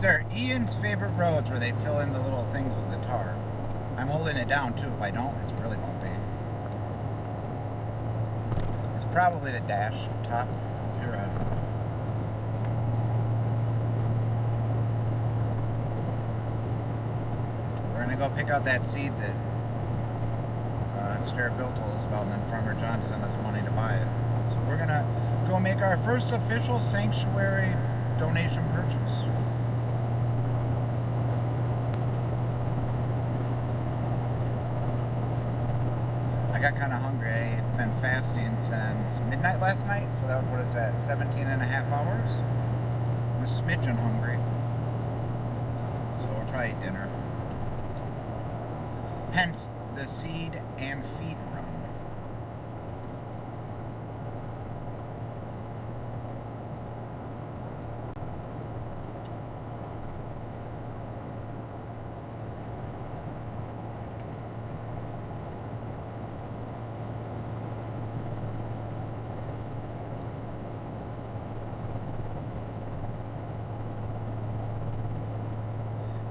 These are Ian's favorite roads where they fill in the little things with the tar. I'm holding it down too. If I don't, it's really bumpy. It's probably the dash top. You're right. We're gonna go pick out that seed that Exterra Bill told us about, and then Farmer John sent us money to buy it. So we're gonna go make our first official sanctuary donation purchase. I got kind of hungry. I've been fasting since midnight last night, so that would put us at 17 and a half hours. I'm a smidgen hungry, so we'll probably eat dinner. Hence the seed and feed run.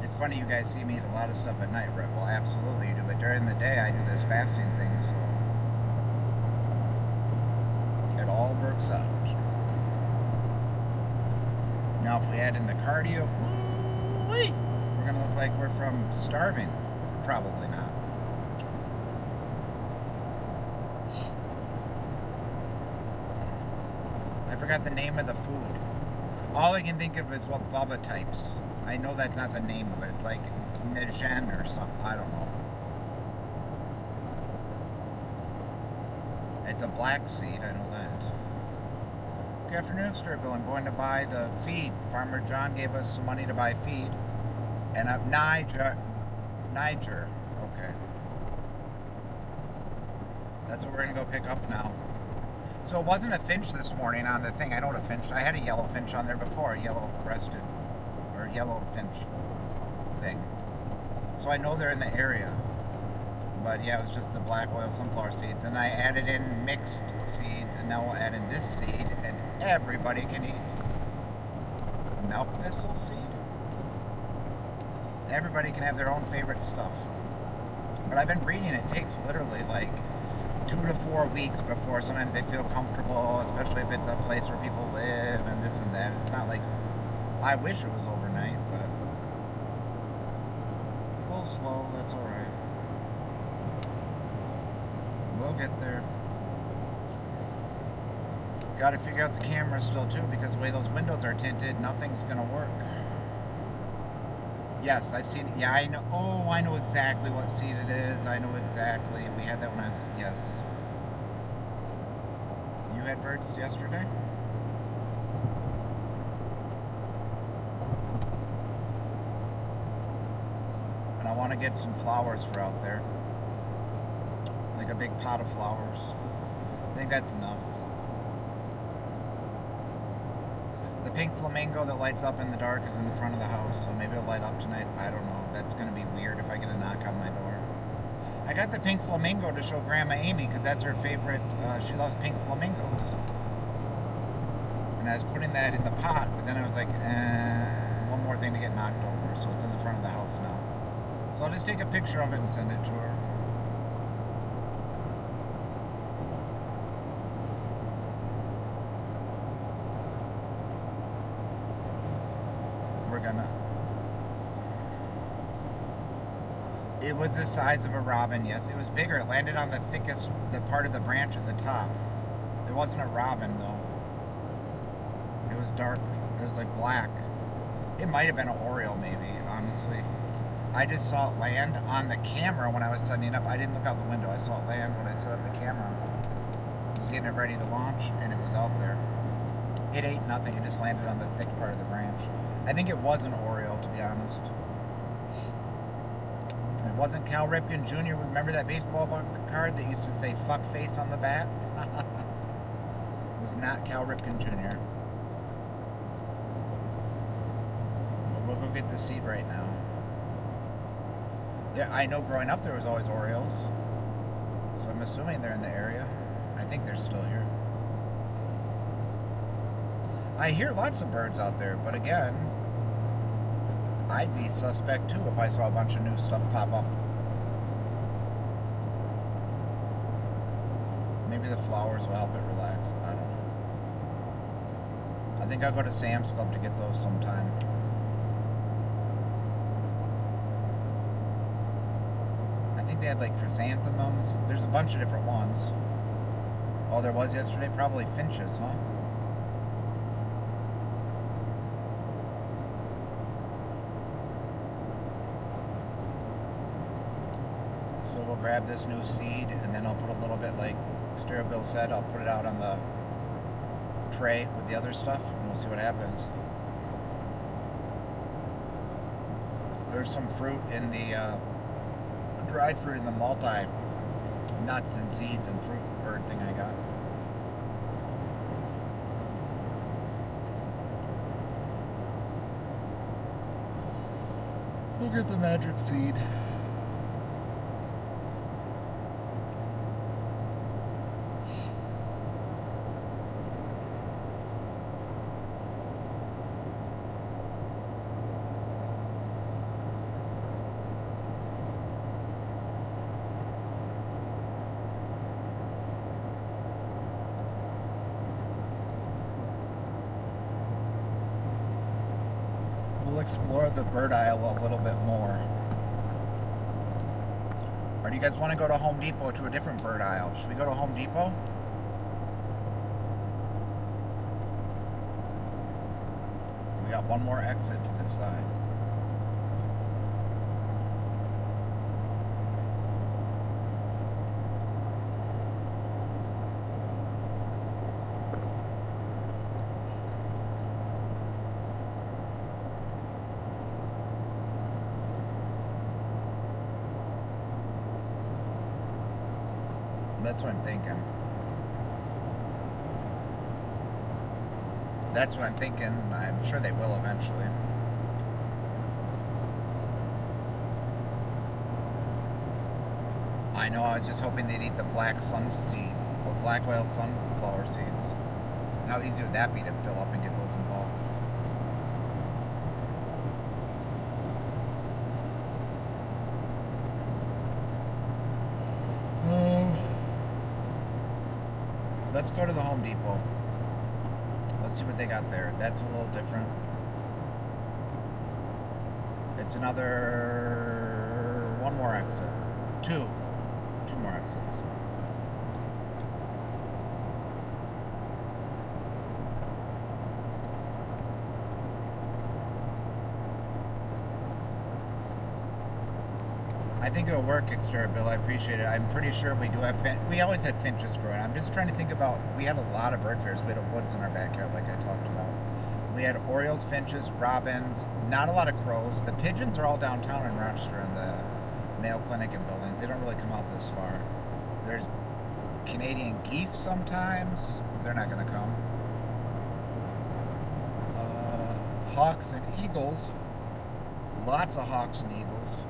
It's funny you guys see me eat a lot of stuff at night, right? Well, absolutely you do, but during the day I do this fasting thing, so it all works out. Now if we add in the cardio, woo-wee, we're gonna look like we're from starving. Probably not. I forgot the name of the food. All I can think of is what Bubba types. I know that's not the name of it. It's like Nijen or something. I don't know. It's a black seed, I know that. Good afternoon, Sturgill. I'm going to buy the feed. Farmer John gave us some money to buy feed. And I'm Niger. Okay. That's what we're going to go pick up now. So it wasn't a finch this morning on the thing. I know what a finch. I had a yellow finch on there before, a yellow-breasted or yellow finch thing. So I know they're in the area. But yeah, it was just the black oil sunflower seeds, and I added in mixed seeds, and now we'll add in this seed, and everybody can eat. Milk thistle seed. Everybody can have their own favorite stuff. But I've been reading it takes literally like 2 to 4 weeks before sometimes they feel comfortable, especially if it's a place where people live and this and that. It's not like, I wish it was overnight, but it's a little slow, that's alright. We'll get there. Gotta figure out the camera still too, because the way those windows are tinted, nothing's gonna work. Yes, I've seen it. Yeah, I know. Oh, I know exactly what seed it is. I know exactly. We had that when I was, yes. You had birds yesterday? And I want to get some flowers for out there. Like a big pot of flowers. I think that's enough. The pink flamingo that lights up in the dark is in the front of the house, so maybe it'll light up tonight. I don't know. That's going to be weird if I get a knock on my door. I got the pink flamingo to show Grandma Amy because that's her favorite. She loves pink flamingos. And I was putting that in the pot, but then I was like, one more thing to get knocked over, so it's in the front of the house now. So I'll just take a picture of it and send it to her. It was the size of a robin, yes. It was bigger. It landed on the thickest, the part of the branch at the top. It wasn't a robin, though. It was dark. It was like black. It might have been an oriole, maybe, honestly. I just saw it land on the camera when I was setting it up. I didn't look out the window. I saw it land when I set up the camera. I was getting it ready to launch, and it was out there. It ate nothing. It just landed on the thick part of the branch. I think it was an oriole, to be honest. It wasn't Cal Ripken Jr. Remember that baseball card that used to say "fuck face" on the bat? It was not Cal Ripken Jr. But we'll go get the seed right now. I know growing up there was always orioles, so I'm assuming they're in the area. I think they're still here. I hear lots of birds out there, but again, I'd be suspect too if I saw a bunch of new stuff pop up. Maybe the flowers will help it relax. I don't know. I think I'll go to Sam's Club to get those sometime. I think they had like chrysanthemums. There's a bunch of different ones. Oh, there was yesterday? Probably finches, huh? So we'll grab this new seed, and then I'll put a little bit, like Stereo Bill said, I'll put it out on the tray with the other stuff, and we'll see what happens. There's some fruit in the dried fruit in the multi nuts and seeds and fruit bird thing I got. We'll get the magic seed. Explore the bird aisle a little bit more. Or do you guys want to go to Home Depot to a different bird aisle? Should we go to Home Depot? We got one more exit to decide. That's what I'm thinking. That's what I'm thinking. I'm sure they will eventually. I know, I was just hoping they'd eat the black whale sunflower seeds. How easy would that be to fill up and get those involved? Let's go to the Home Depot. Let's see what they got there. That's a little different. It's another one more exit. Two more exits. I think it'll work, Exterior Bill. I appreciate it. I'm pretty sure we do have we always had finches growing. I'm just trying to think about, we had a lot of bird fairs. We had a woods in our backyard, like I talked about. We had orioles, finches, robins, not a lot of crows. The pigeons are all downtown in Rochester in the Mayo Clinic and buildings. They don't really come out this far. There's Canadian geese sometimes. They're not going to come. Hawks and eagles. Lots of hawks and eagles.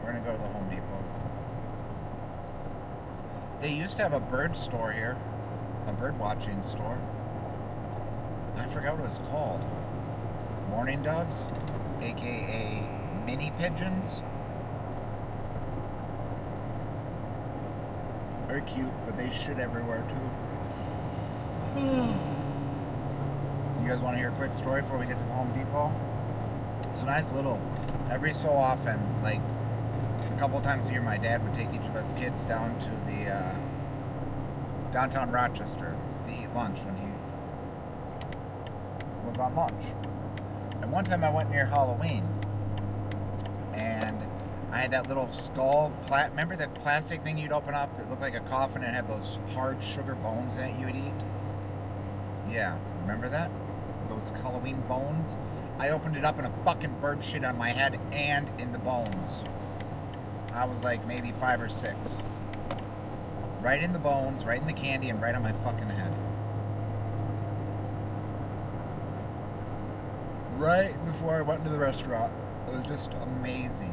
We're going to go to the Home Depot. They used to have a bird store here. A bird watching store. I forgot what it was called. Mourning doves, aka mini pigeons. They're cute, but they shit everywhere too. You guys want to hear a quick story before we get to the Home Depot? It's a nice little, every so often, like a couple times a year, my dad would take each of us kids down to the downtown Rochester to eat lunch when he was on lunch. And one time I went near Halloween, and I had that little skull, remember that plastic thing you'd open up? It looked like a coffin and had those hard sugar bones in it you would eat? Yeah, remember that? Those Halloween bones? I opened it up and a fucking bird shit on my head and in the bones. I was like maybe 5 or 6. Right in the bones, right in the candy, and right on my fucking head. Right before I went into the restaurant. It was just amazing.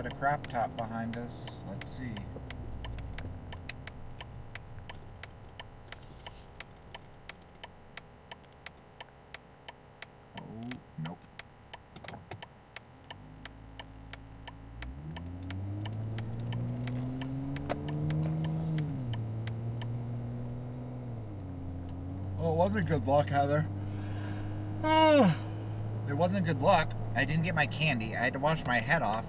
got a crop top behind us. Let's see. Oh, nope. Oh, it wasn't good luck, Heather. Oh, it wasn't good luck. I didn't get my candy. I had to wash my head off.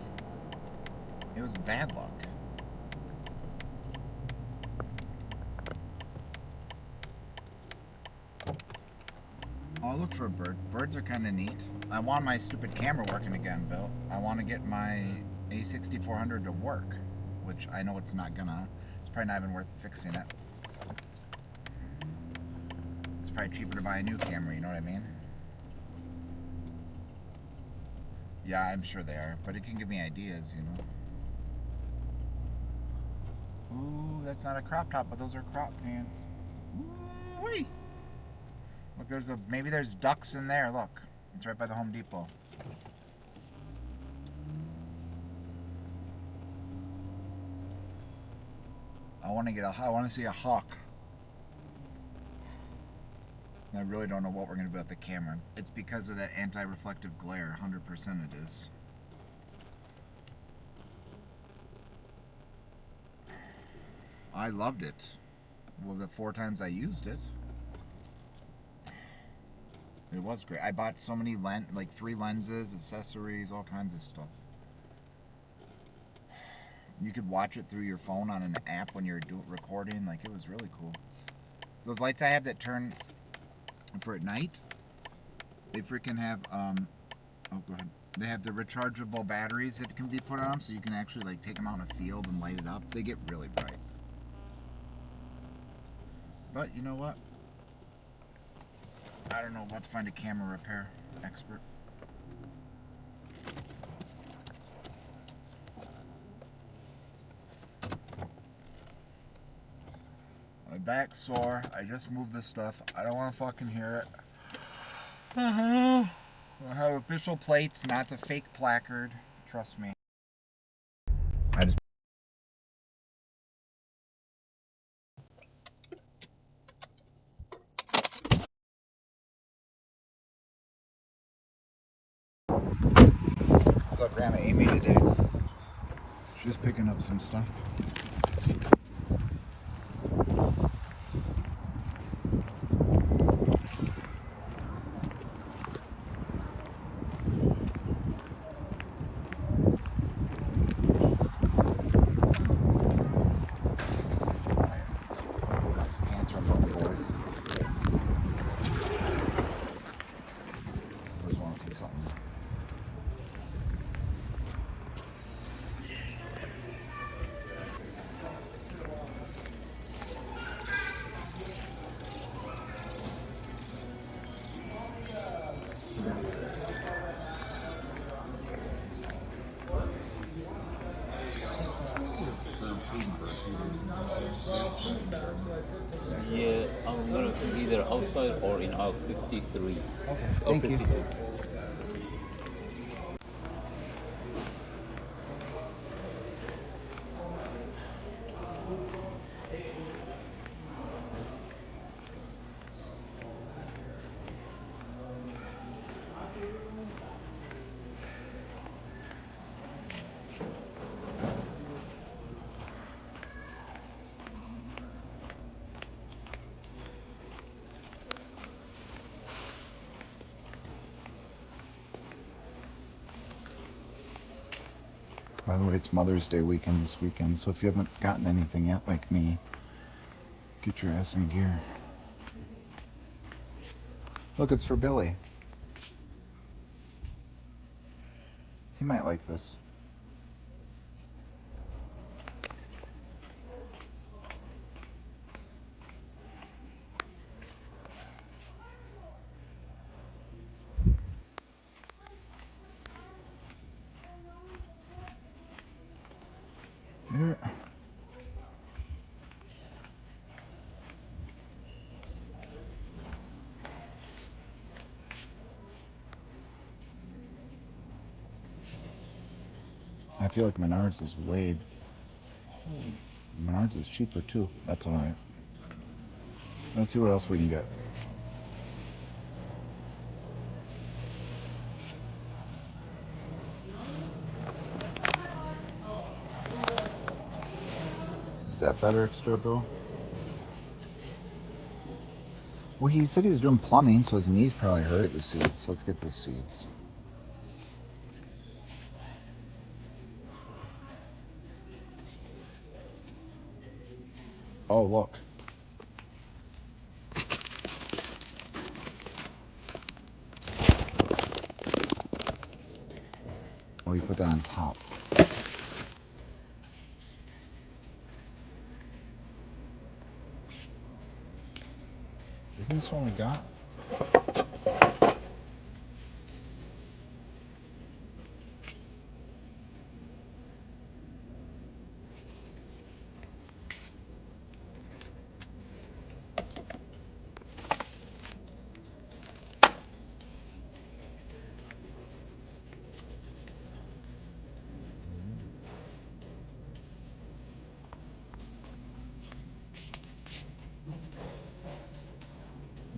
It was bad luck. Oh, look for a bird. Birds are kind of neat. I want my stupid camera working again, Bill. I want to get my A6400 to work, which I know it's not gonna. It's probably not even worth fixing it. It's probably cheaper to buy a new camera, you know what I mean? Yeah, I'm sure they are, but it can give me ideas, you know. Ooh, that's not a crop top, but those are crop pants. Ooh-wee. Look, maybe there's ducks in there. Look, it's right by the Home Depot. I want to see a hawk. And I really don't know what we're gonna do with the camera. It's because of that anti-reflective glare. 100% it is. I loved it. Well, the 4 times I used it. It was great. I bought so many like 3 lenses, accessories, all kinds of stuff. You could watch it through your phone on an app when you're recording. Like, it was really cool. Those lights I have that turn for at night, they freaking have oh, go ahead. They have the rechargeable batteries that can be put on them, so you can actually like take them out in a field and light it up. They get really bright. But you know what? I don't know what to find a camera repair expert. My back's sore. I just moved this stuff. I don't want to fucking hear it. I have official plates, not the fake placard. Trust me. I just. What's up, Grandma Amy today? She's picking up some stuff. Pants are low, boys. I just want to see something. Yeah, I'm gonna either outside or in aisle 53. Okay, Or thank you. 52. By the way, it's Mother's Day weekend this weekend, so if you haven't gotten anything yet, like me, get your ass in gear. Look, it's for Billy. He might like this. Here. I feel like Menards is Menards is cheaper too. That's alright. Let's see what else we can get. Is that better, extra bill? Well, he said he was doing plumbing, so his knees probably hurt at the seats. Let's get the seats. Oh, look. Oh, you put that on top. Isn't this one we got?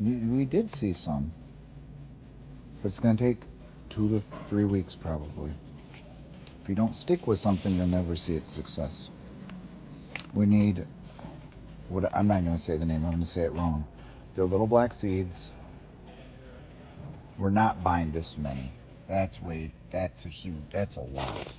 We did see some. But it's going to take 2 to 3 weeks probably. If you don't stick with something, you'll never see its success. We need, I'm not going to say the name, I'm going to say it wrong. They're little black seeds. We're not buying this many. That's a lot.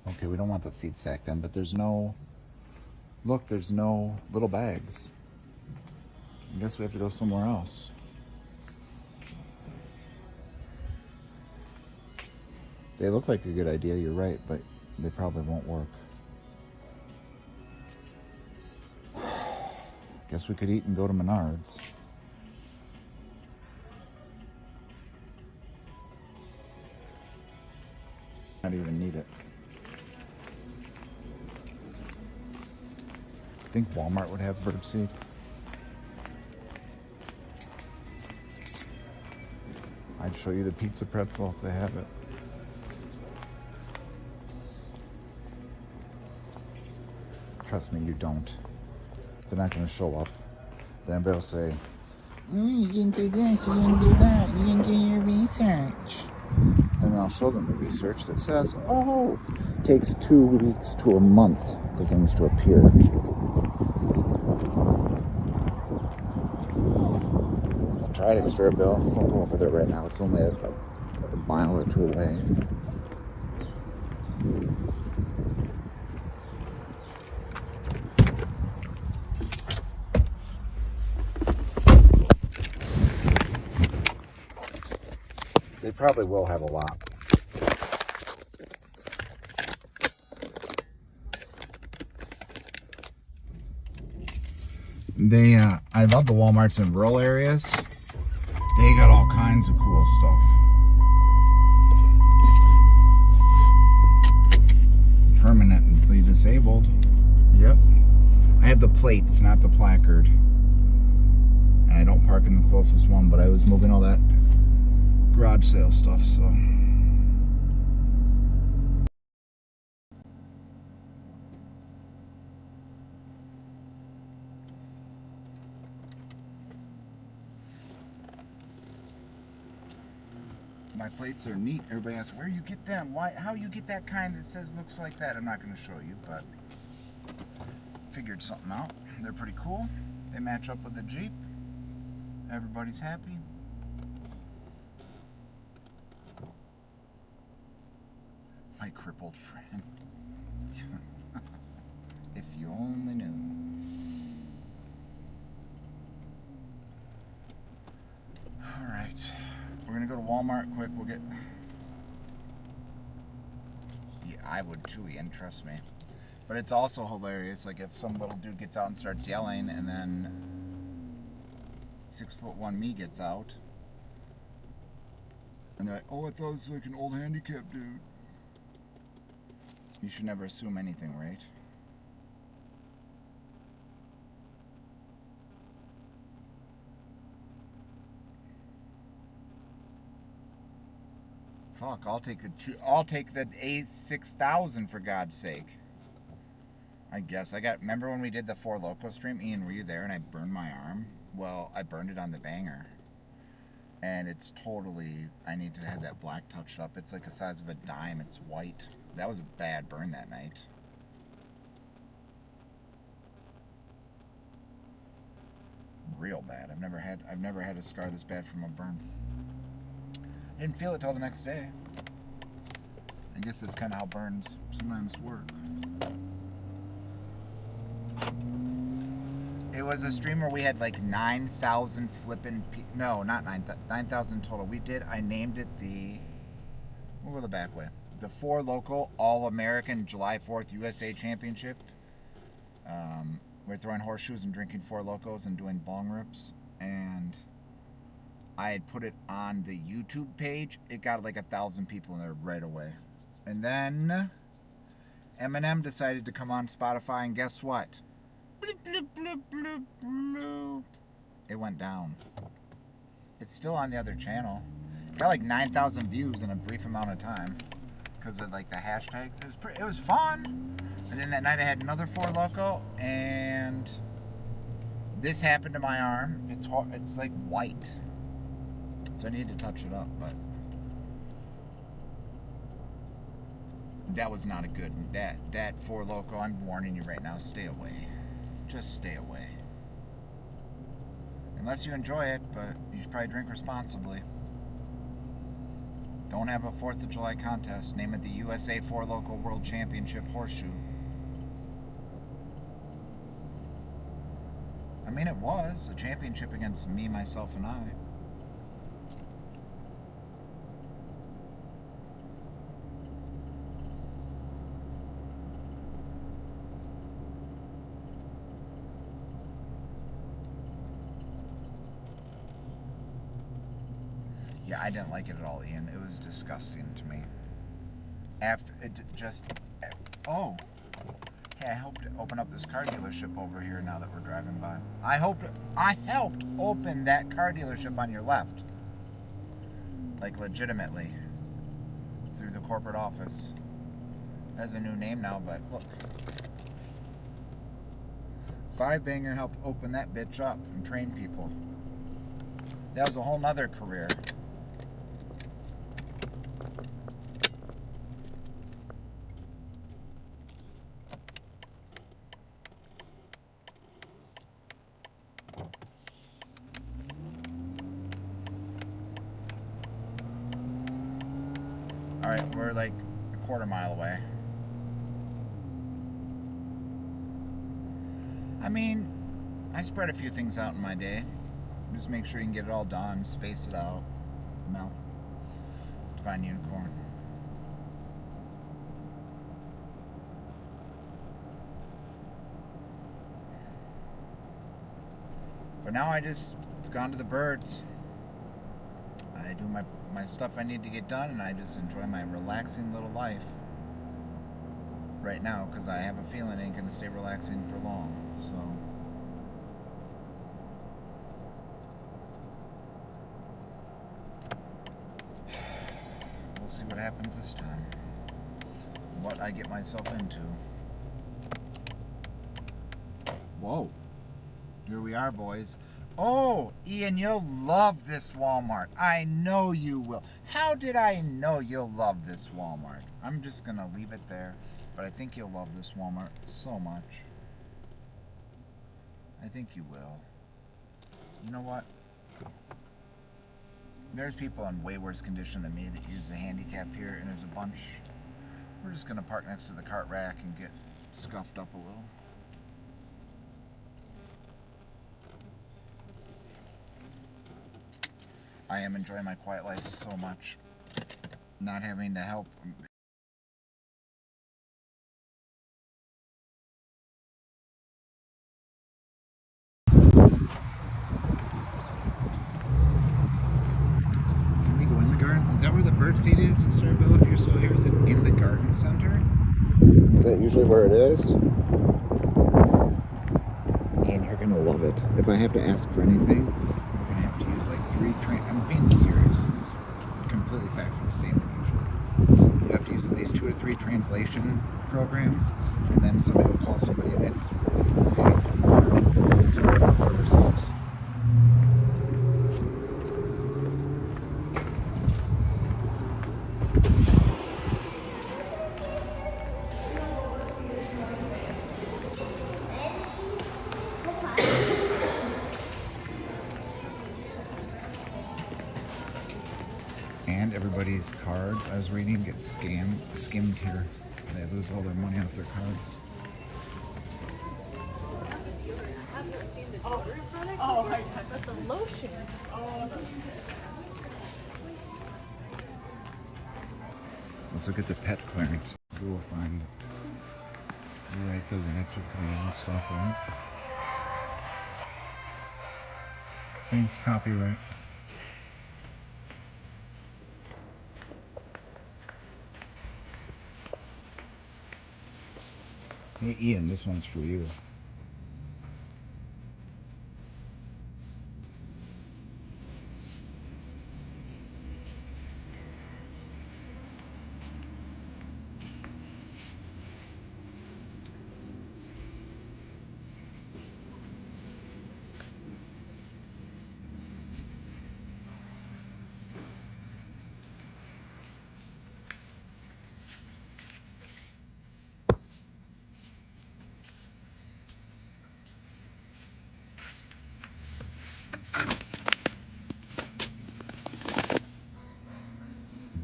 Okay, we don't want the feed sack then, but there's no little bags. I guess we have to go somewhere else. They look like a good idea, you're right, but they probably won't work. Guess we could eat and go to Menards. Not even need it. I think Walmart would have birdseed. I'd show you the pizza pretzel if they have it. Trust me, you don't. They're not going to show up. Then they'll say, you didn't do this, you didn't do that, you didn't do your research. And then I'll show them the research that says, it takes 2 weeks to a month for things to appear. I'll try it, extra bill. I'll go over there right now. It's only a mile or 2 away. They probably will have a lot. I love the Walmarts in rural areas. They got all kinds of cool stuff. Permanently disabled. Yep. I have the plates, not the placard. And I don't park in the closest one, but I was moving all that garage sale stuff, so. My plates are neat. Everybody asks, where you get them? How you get that kind that says looks like that? I'm not going to show you, but figured something out. They're pretty cool. They match up with the Jeep. Everybody's happy. My crippled friend. If you only knew. Alright. We're gonna go to Walmart quick. We'll get... Yeah, I would too, Ian, trust me. But it's also hilarious, like if some little dude gets out and starts yelling and then 6'1" me gets out. And they're like, oh, I thought it was like an old handicapped dude. You should never assume anything, right? Fuck, I'll take the A6000 for God's sake. I guess remember when we did the Four Loko stream? Ian, were you there? And I burned my arm. Well, I burned it on the banger, and it's totally. I need to have that black touched up. It's like the size of a dime. It's white. That was a bad burn that night. Real bad. I've never had a scar this bad from a burn. I didn't feel it till the next day. I guess that's kind of how burns sometimes work. It was a stream where we had like 9,000 flippin' no, not 9,000 total. I named it we'll go the back way. The Four Loko All-American July 4th USA Championship. We're throwing horseshoes and drinking Four Lokos and doing bong rips. And I had put it on the YouTube page. It got like 1,000 people in there right away. And then Eminem decided to come on Spotify, and guess what? Bloop, bloop, bloop, bloop, bloop. It went down. It's still on the other channel. It got like 9,000 views in a brief amount of time because of like the hashtags. It was fun. And then that night I had another Four Loko, and this happened to my arm. It's like white, so I need to touch it up. But that was not a good one. That Four Loko, I'm warning you right now, stay away. Just stay away. Unless you enjoy it, but you should probably drink responsibly. Don't have a 4th of July contest. Name it the USA Four Loko World Championship Horseshoe. I mean, it was a championship against me, myself, and I. Yeah, I didn't like it at all, Ian. It was disgusting to me. After it just... Oh. Hey, I helped open up this car dealership over here now that we're driving by. I helped open that car dealership on your left. Like, legitimately. Through the corporate office. It has a new name now, but look. Five Banger helped open that bitch up and train people. That was a whole nother career. Alright, we're like a quarter mile away. I mean, I spread a few things out in my day. Just make sure you can get it all done, space it out. No. Divine Unicorn. But now it's gone to the birds. I do my stuff I need to get done, and I just enjoy my relaxing little life right now, because I have a feeling it ain't going to stay relaxing for long, so... We'll see what happens this time. What I get myself into. Whoa. Here we are, boys. Oh, Ian, you'll love this Walmart. I know you will. How did I know you'll love this Walmart? I'm just going to leave it there. But I think you'll love this Walmart so much. I think you will. You know what? There's people in way worse condition than me that use the handicap here, and there's a bunch. We're just going to park next to the cart rack and get scuffed up a little. I am enjoying my quiet life so much. Not having to help. Can we go in the garden? Is that where the bird seat is in Starville? If you're still here, is it in the garden center? Is that usually where it is? And you're gonna love it. If I have to ask for anything, we're gonna have to use like 3 train. I'm being serious. completely factual statement usually. You have to use at least 2 to 3 translation programs, and then somebody will call somebody, and it's really okay. So we're going for ourselves. And everybody's cards, I was reading, get skimmed here. They lose all their money off their cards. Oh my god, that's a lotion. Let's look at the pet clearance. We will find. You write those answer clean stuff, right? Thanks, copyright. Hey Ian, this one's for you.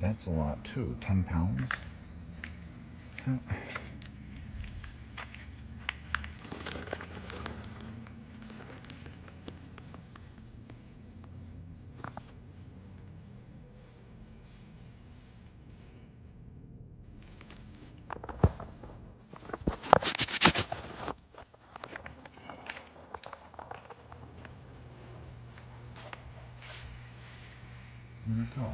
That's a lot too, 10 pounds. Huh. Where'd it go?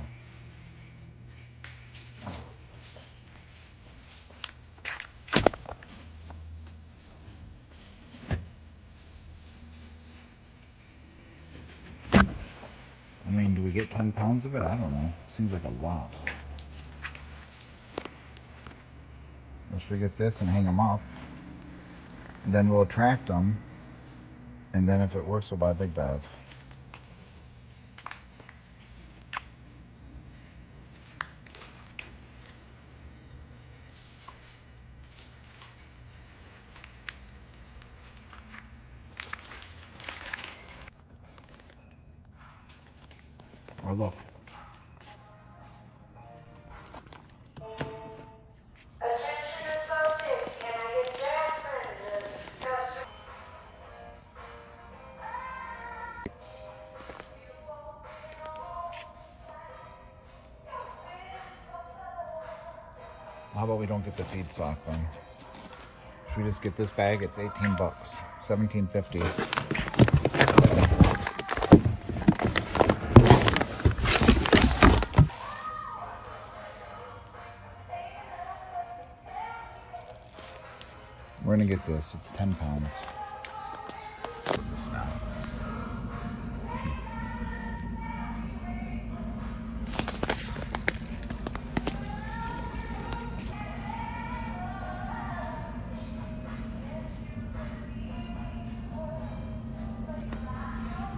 I mean, do we get 10 pounds of it? I don't know. Seems like a lot. Let's get this and hang them up. And then we'll attract them. And then if it works, we'll buy a big bag. Or look. How about we don't get the feed sock then? Should we just get this bag? It's 18 bucks, $17.50. We're gonna get this. It's 10 pounds. Get this now.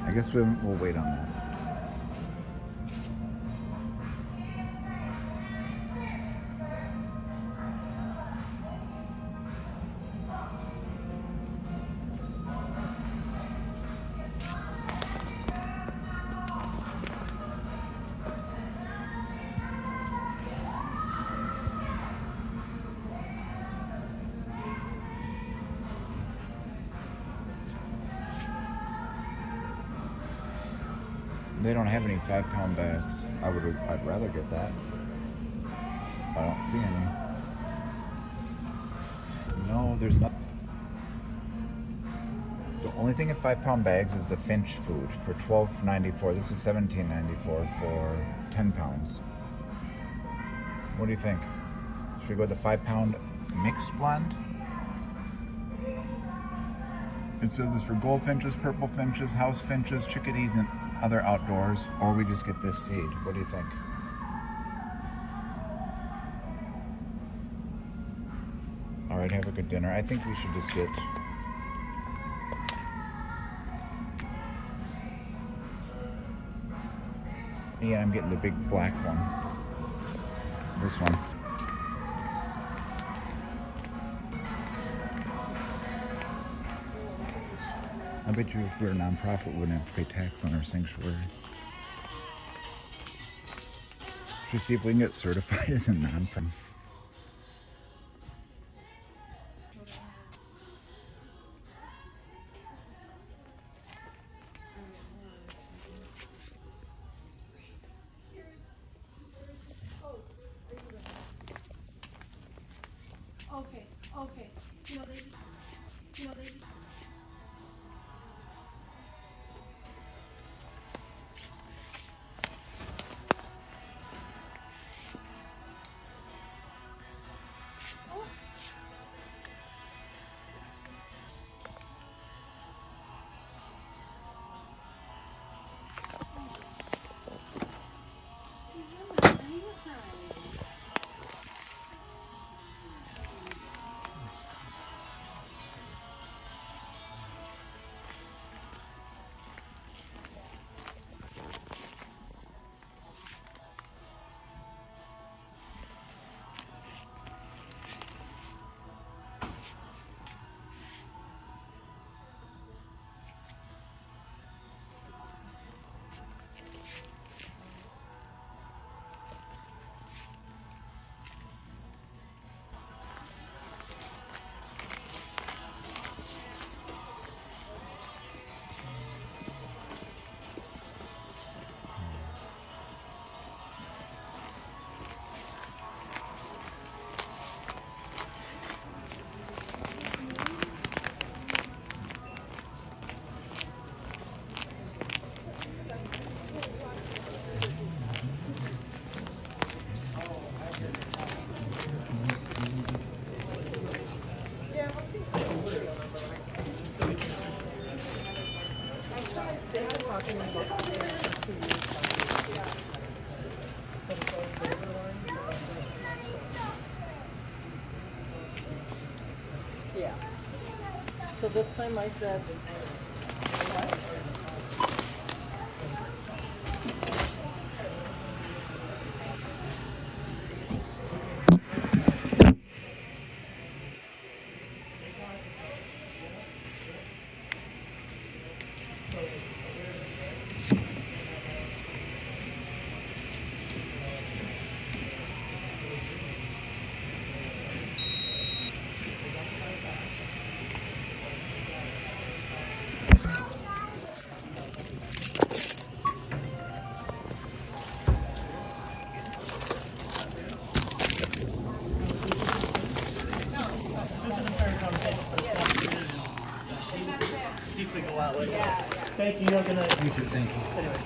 I guess we'll wait on that. They don't have any 5-pound bags. I'd rather get that. I don't see any. No, there's not. The only thing in 5-pound bags is the Finch food for $12.94. This is $17.94 for 10 pounds. What do you think? Should we go with the 5-pound mixed blend? It says it's for goldfinches, purple finches, house finches, chickadees, and other outdoors, or we just get this seed. What do you think? All right, have a good dinner. I think we should just get... Yeah, I'm getting the big black one. This one. I bet you if we were a nonprofit, we wouldn't have to pay tax on our sanctuary. Should we see if we can get certified as a nonprofit? Okay, okay. They just. Yeah. So this time I said, Thank you. You're gonna. You too, thank you. Anyway.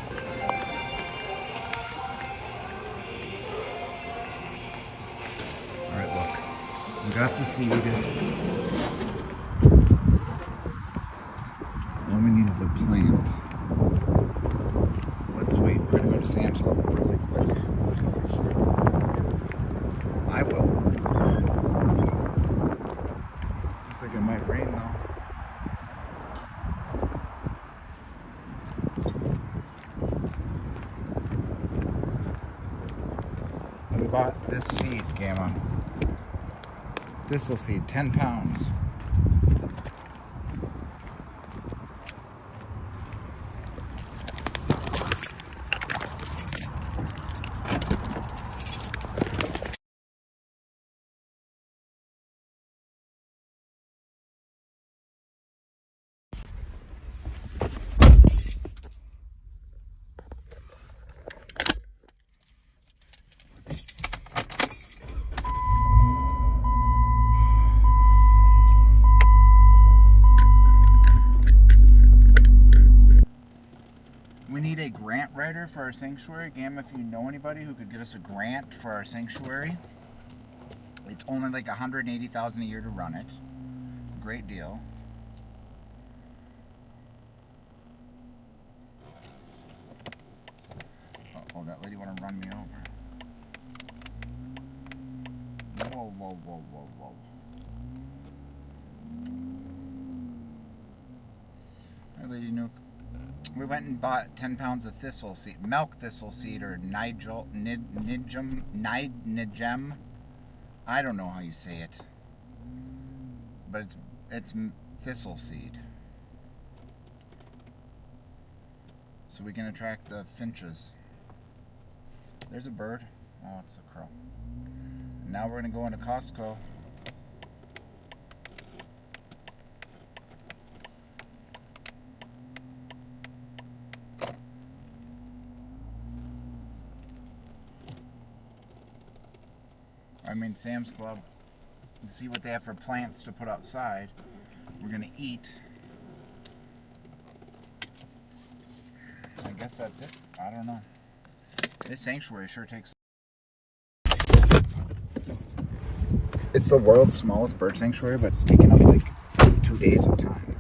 All right, look. We got the seed. All we need is a plant. Let's wait. We're gonna go to Sam's Club really quick. Look over here. I will. Looks like it might rain though. We bought this seed, Gamma. Thistle seed, 10 pounds. We need a grant writer for our sanctuary. Gamma, if you know anybody who could get us a grant for our sanctuary. It's only like $180,000 a year to run it. Great deal. Oh, that lady want to run me over. Whoa, whoa, whoa, whoa, whoa. Hi, Lady Nuke. We went and bought 10 pounds of thistle seed, milk thistle seed, or nigem. I don't know how you say it, but it's thistle seed. So we can attract the finches. There's a bird. Oh, it's a crow. Now we're gonna go into Costco. I mean Sam's Club, and see what they have for plants to put outside. We're gonna eat. I guess that's it. I don't know. This sanctuary sure takes. It's the world's smallest bird sanctuary, but it's taking up like 2 days of time.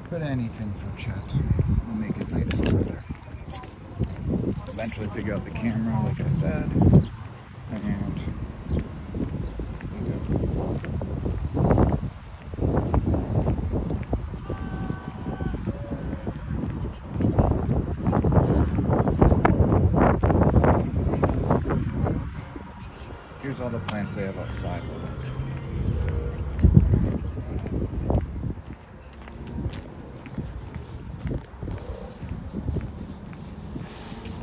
But anything for Chet. We'll make it nice over there. Eventually figure out the camera, like I said, and here's all the plants they have outside.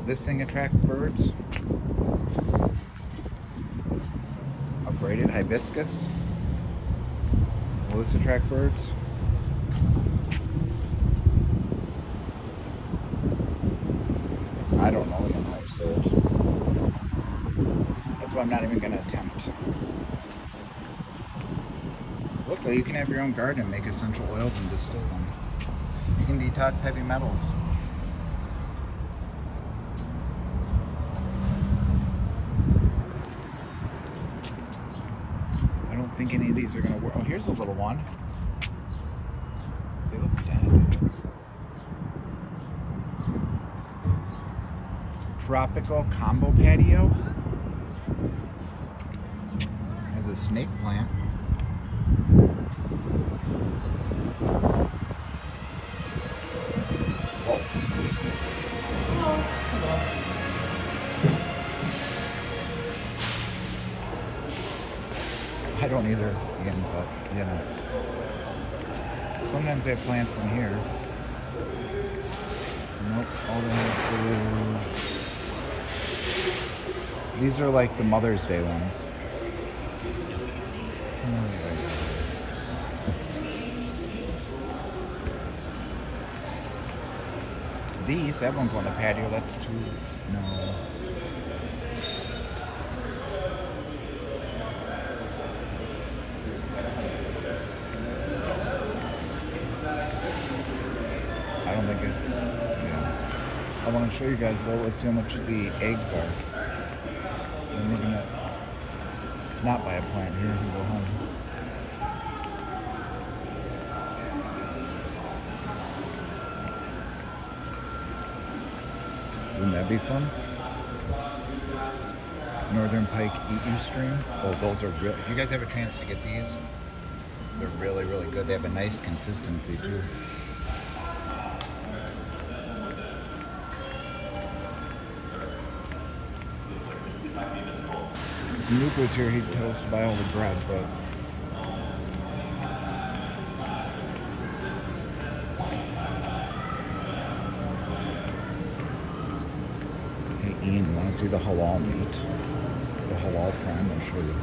This thing attracts birds. A braided hibiscus. Will this attract birds? I don't know even how to say it. That's why I'm not even going to attempt. Look, though, you can have your own garden and make essential oils and distill them. You can detox heavy metals. I don't think any of these are going to work. Oh, here's a little one. They look dead. Tropical combo patio. Has a snake plant. Whoa, somebody's crazy. I don't either, again, but you know. Sometimes they have plants in here. Nope, all they have is. These are like the Mother's Day ones. These, that won't go on the patio, that's too. No. I don't think it's, yeah. I want to show you guys though, let's see how much the eggs are. And we're gonna not buy a plant here and go home. Wouldn't that be fun? Northern Pike EU Stream. Oh, those are real. If you guys have a chance to get these, they're really, really good. They have a nice consistency too. If Nuke was here, he'd tell us to buy all the bread, but hey Ian, you want to see the halal meat? The halal prime, I'll show you.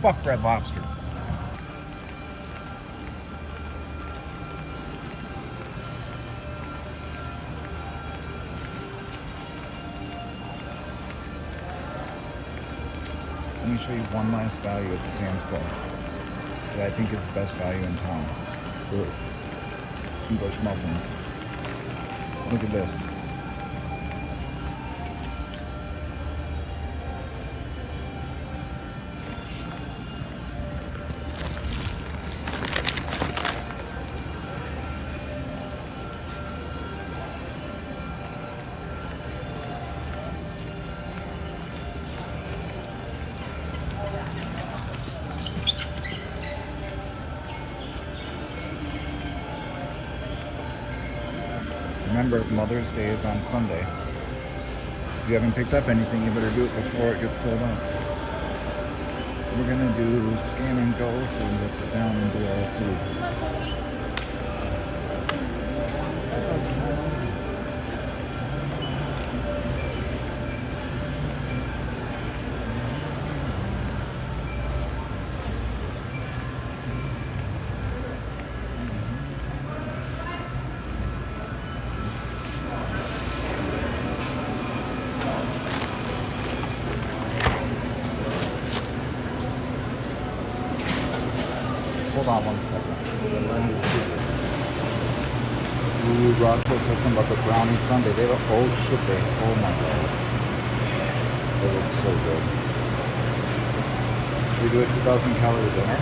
fuck Red Lobster. Let me show you one last value at the Sam's Club that I think is the best value in town for English muffins. Look at this. Remember, Mother's Day is on Sunday. If you haven't picked up anything, you better do it before it gets sold out. We're gonna do scan and go, so we can go sit down and do our food. Hold on one second. Ooh, Rockville said something about the brownie sundae. They look, oh shit, oh my god. They look so good. Should we do a 2,000 calorie dinner?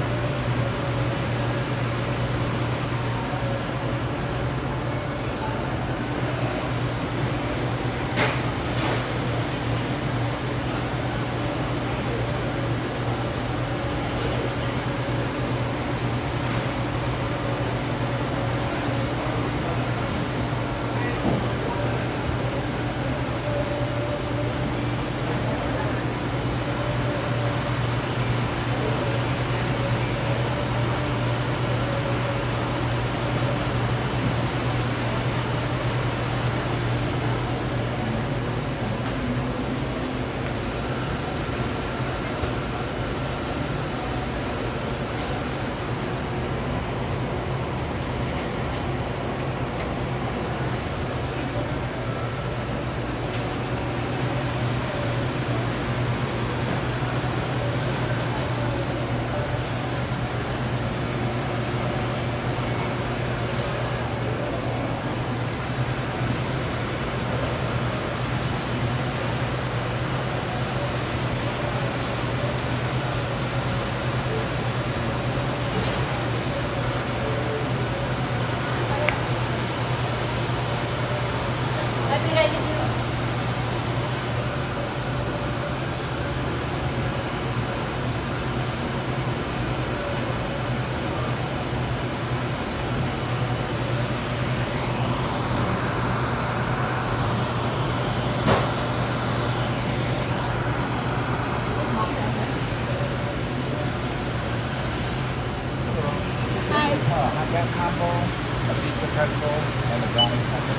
Hot dog combo, a pizza pretzel, and a brownie sundae.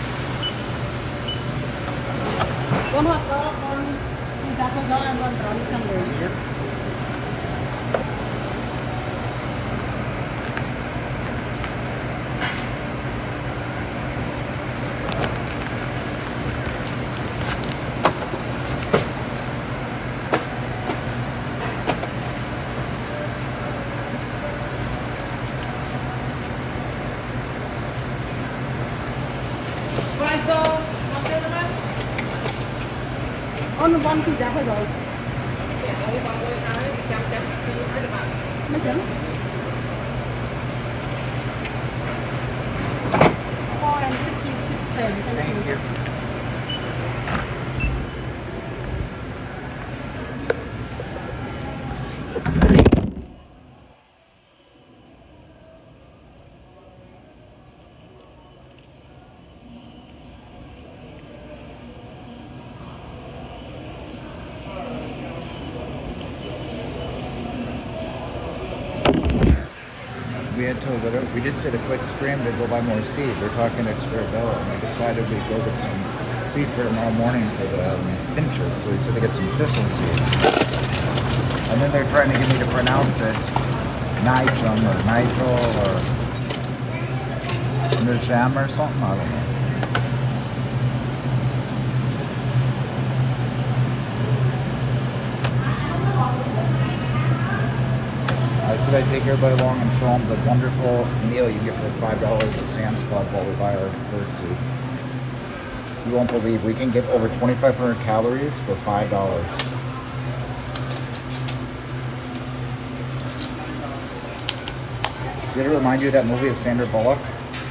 One hot dog, one pizza pretzel, and one brownie sundae. Yep. On one pizza pretzel. Mấy chấm? 4 and 66 cents. Thank you. We just did a quick scram to go buy more seed. We're talking to Bella, and I decided we'd go get some seed for tomorrow morning for the finches. So we said to get some thistle seed. And then they're trying to get me to pronounce it Nigel or Nigel or Nijam or something. I don't know. I said I'd take everybody along and show them the wonderful meal you get for $5 at Sam's Club while we buy our birdseed. You won't believe we can get over 2,500 calories for $5. Did it remind you of that movie of Sandra Bullock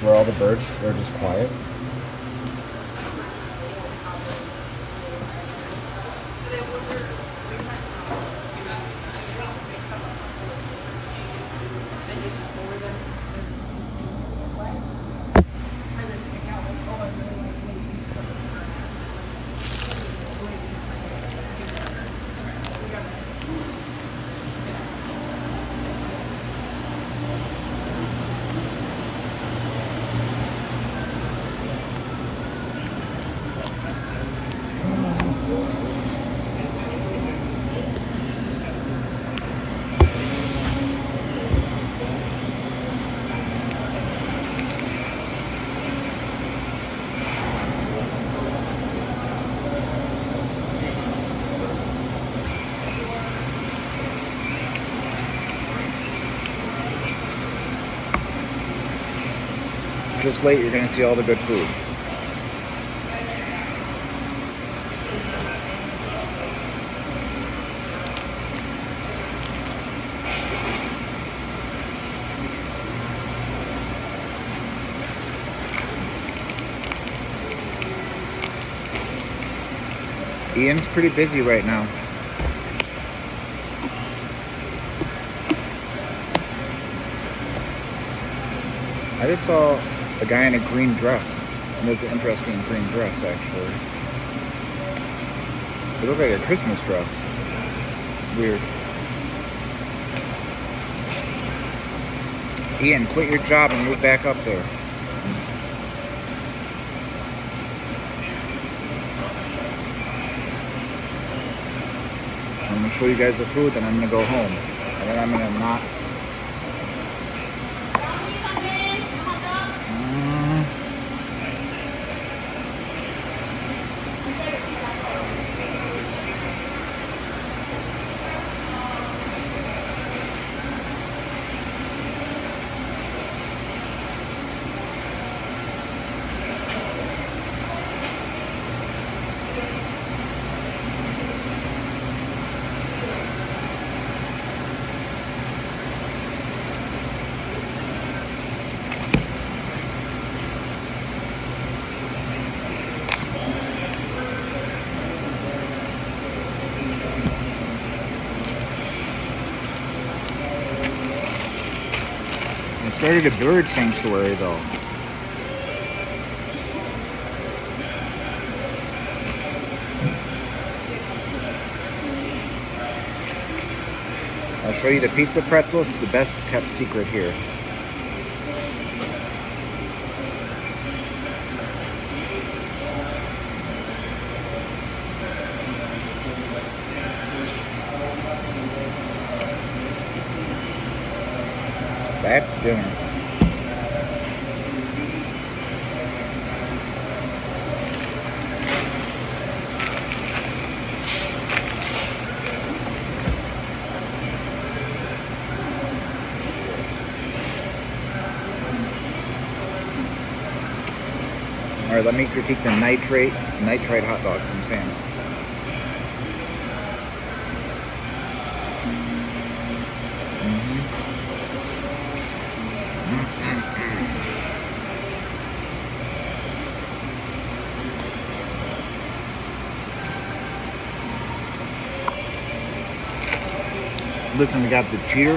where all the birds are just quiet? Just wait, you're going to see all the good food. Ian's pretty busy right now. I just saw a guy in a green dress. And there's an interesting green dress, actually. It looked like a Christmas dress. Weird. Ian, quit your job and move back up there. I'm going to show you guys the food, then I'm going to go home. And then I'm going to not... Started a bird sanctuary though. I'll show you the pizza pretzel. It's the best kept secret here. That's dinner. All right, let me critique the nitrite hot dog from Sam's. Listen, we got the cheater.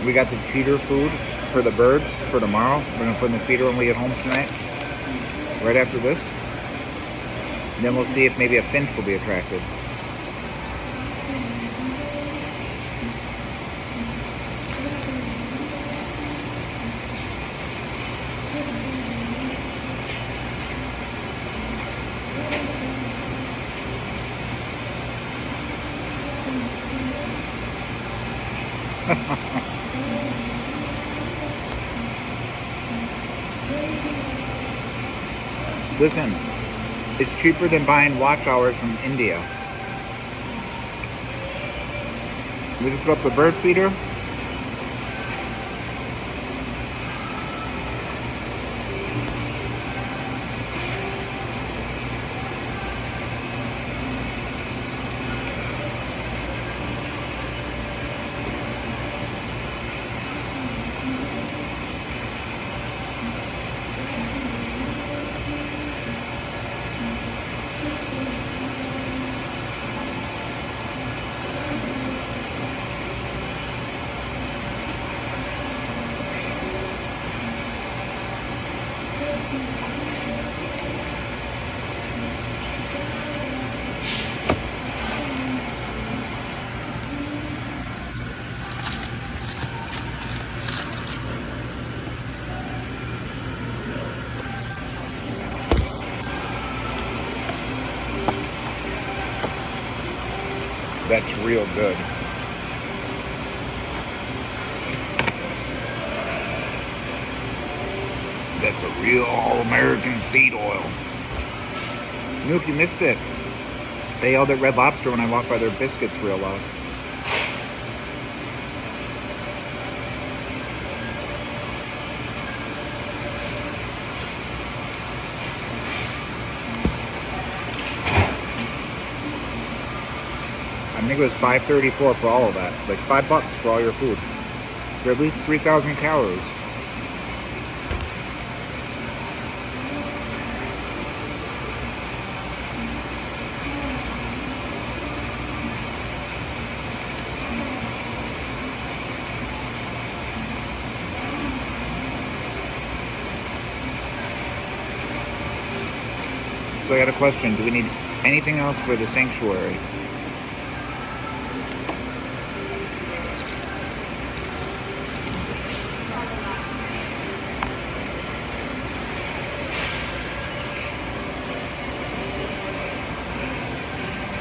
We got the cheater food for the birds for tomorrow. We're gonna put in the feeder when we get home tonight. Right after this. And then we'll see if maybe a finch will be attracted. Listen, it's cheaper than buying watch hours from India. We just put up the bird feeder. That's real good. That's a real all-American seed oil. Nuke, you missed it. They yelled at Red Lobster when I walked by their biscuits real loud. I think it was $5.34 for all of that. Like $5 for all your food. For at least 3,000 calories. So I got a question. Do we need anything else for the sanctuary?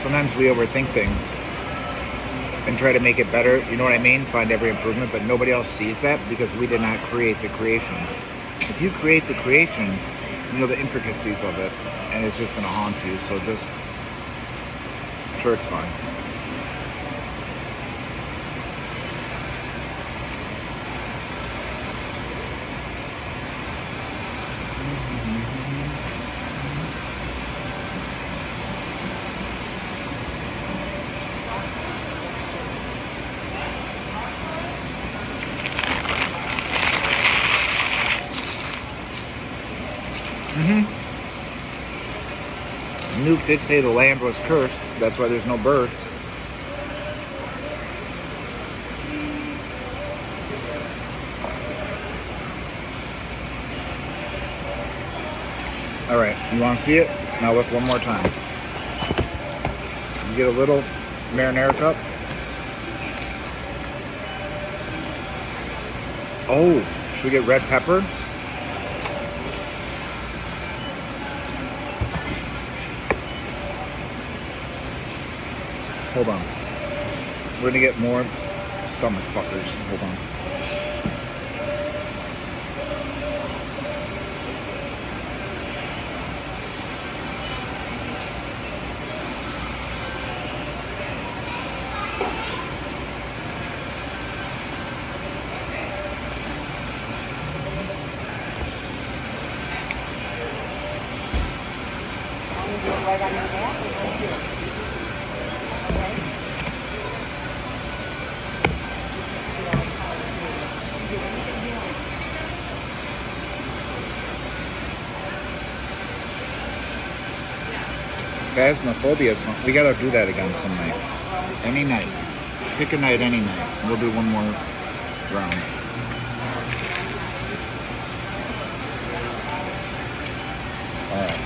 Sometimes we overthink things and try to make it better, you know what I mean? Find every improvement, but nobody else sees that because we did not create the creation. If you create the creation, you know the intricacies of it, and it's just gonna haunt you, so just, sure, it's fine. Nuke did say the land was cursed. That's why there's no birds. All right, you want to see it? Now look one more time. You get a little marinara cup. Oh, should we get red pepper? Hold on. We're gonna get more stomach fuckers. Hold on. Right on your back or right here? Phasmophobia is fun. We gotta do that again some night. Any night. Pick a night, any night. We'll do one more round. Alright.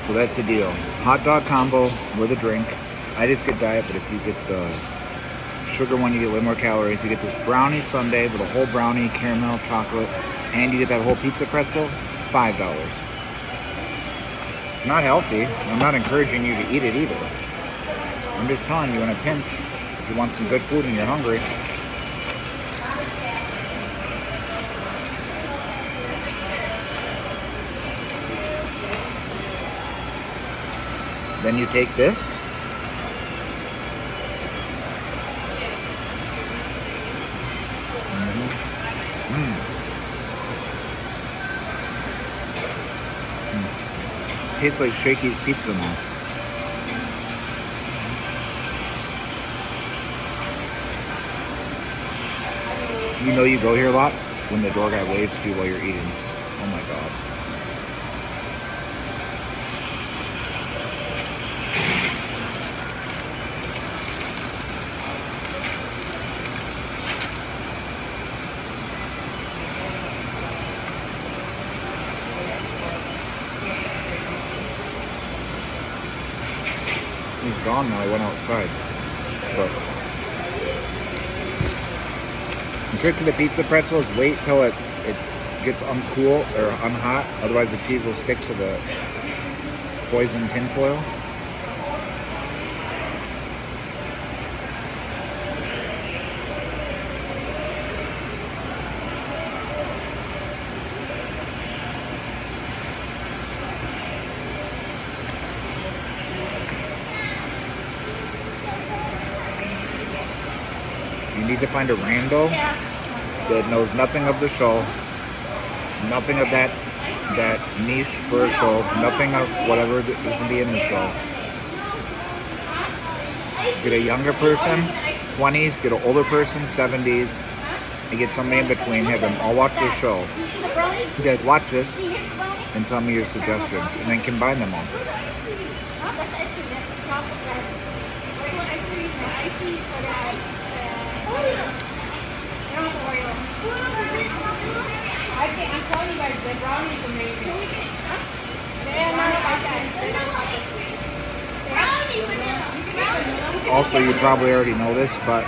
So that's the deal. Hot dog combo with a drink. I just get diet, but if you get the sugar one, you get way more calories. You get this brownie sundae with a whole brownie, caramel, chocolate, and you get that whole pizza pretzel, $5. It's not healthy. I'm not encouraging you to eat it either. I'm just telling you in a pinch, if you want some good food and you're hungry. Then you take this. Tastes like Shakey's pizza now. You know you go here a lot when the door guy waves to you while you're eating. Oh my god. He's gone now. I went outside. But the trick to the pizza pretzel is wait till it gets uncool or unhot. Otherwise the cheese will stick to the poison tinfoil. You need to find a rando that knows nothing of the show, nothing of that niche for a show, nothing of whatever is going to be in the show. Get a younger person, 20s, get an older person, 70s, and get somebody in between, have them all watch the show. You guys watch this and tell me your suggestions, and then combine them all. I'm telling you guys, the brownie is amazing. Also, you probably already know this, but